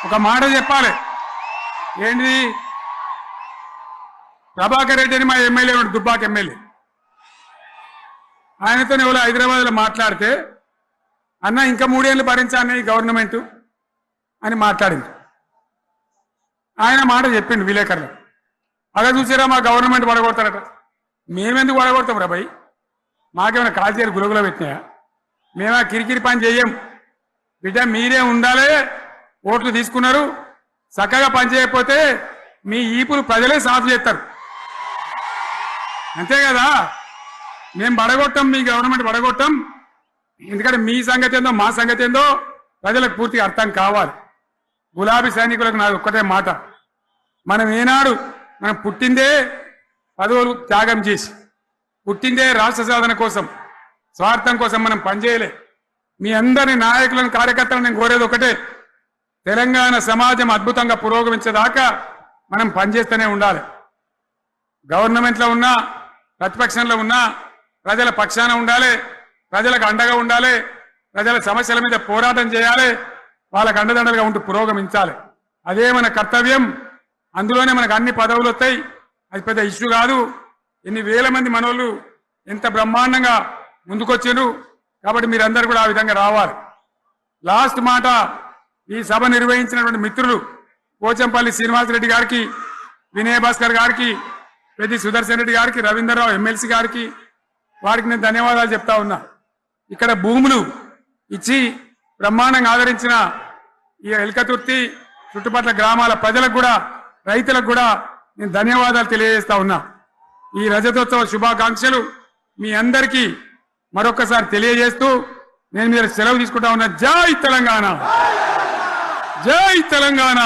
ఒక మాట చెప్పాలి, ఏంటి? ప్రభాకర్ రెడ్డి అని మా ఎమ్మెల్యే ఉన్నాడు, దుబ్బాక ఎమ్మెల్యే. ఆయనతో ఎవరు హైదరాబాద్లో మాట్లాడితే, అన్న ఇంకా 3 ఏళ్ళు భరించాలని గవర్నమెంట్ అని మాట్లాడింది. ఆయన మాట చెప్పిండు విలేకరులు. అలా చూసారా మా గవర్నమెంట్ పడగొడతారట. మేమెందుకు పడగొడతాం రా భయ్? మాకేమైనా కాల్చేరు గులగులో పెట్టినాయా? మేమా కిరికిరి పని చెయ్యం బిడ్డ. మీరే ఉండాలి, ఓట్లు తీసుకున్నారు, చక్కగా పని చేయకపోతే మీ ఈపులు ప్రజలే సాఫ్ చేస్తారు, అంతే కదా. మేము పడగొట్టాం, మీ గవర్నమెంట్ పడగొట్టాం. ఎందుకంటే మీ సంగతి ఏందో మా సంగతి ఏందో ప్రజలకు పూర్తిగా అర్థం కావాలి. గులాబీ సైనికులకు నాది ఒక్కటే మాట, మనం ఏనాడు మనం పుట్టిందే పదవులు త్యాగం చేసి, పుట్టిందే రాష్ట్ర సాధన కోసం, స్వార్థం కోసం మనం పనిచేయలే. మీ అందరి నాయకులను, కార్యకర్తలను నేను కోరేది ఒకటే, తెలంగాణ సమాజం అద్భుతంగా పురోగమించేదాకా మనం పనిచేస్తూనే ఉండాలి. గవర్నమెంట్లో ఉన్నా, ప్రతిపక్షంలో ఉన్నా ప్రజల పక్షాన ఉండాలి, ప్రజలకు అండగా ఉండాలి, ప్రజల సమస్యల మీద పోరాటం చేయాలి, వాళ్ళకు అండదండలుగా ఉంటూ పురోగమించాలి. అదే మన కర్తవ్యం. అందులోనే మనకు అన్ని పదవులు వస్తాయి. అది పెద్ద ఇష్యూ కాదు. ఎన్ని వేల మంది మనోళ్ళు ఎంత బ్రహ్మాండంగా ముందుకొచ్చారు. కాబట్టి మీరందరూ కూడా ఆ విధంగా రావాలి. లాస్ట్ మాట, ఈ సభ నిర్వహించినటువంటి మిత్రులు పోచంపల్లి శ్రీనివాసరెడ్డి గారికి, వినయ్ భాస్కర్ గారికి, పెద్ది సుదర్శన్ రెడ్డి గారికి, రవీంద్రరావు ఎమ్మెల్సీ గారికి, వారికి నేను ధన్యవాదాలు చెప్తా ఉన్నా. ఇక్కడ భూములు ఇచ్చి బ్రహ్మాండంగా ఆదరించిన ఈ ఎల్కతుర్తి చుట్టుపక్కల గ్రామాల ప్రజలకు కూడా, రైతులకు కూడా నేను ధన్యవాదాలు తెలియజేస్తా ఉన్నా. ఈ రజతోత్సవ శుభాకాంక్షలు మీ అందరికీ మరొకసారి తెలియజేస్తూ నేను మీరు సెలవు తీసుకుంటా ఉన్నా. జై తెలంగాణ, జై తెలంగాణ,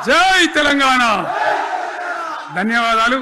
జై తెలంగాణ. ధన్యవాదాలు.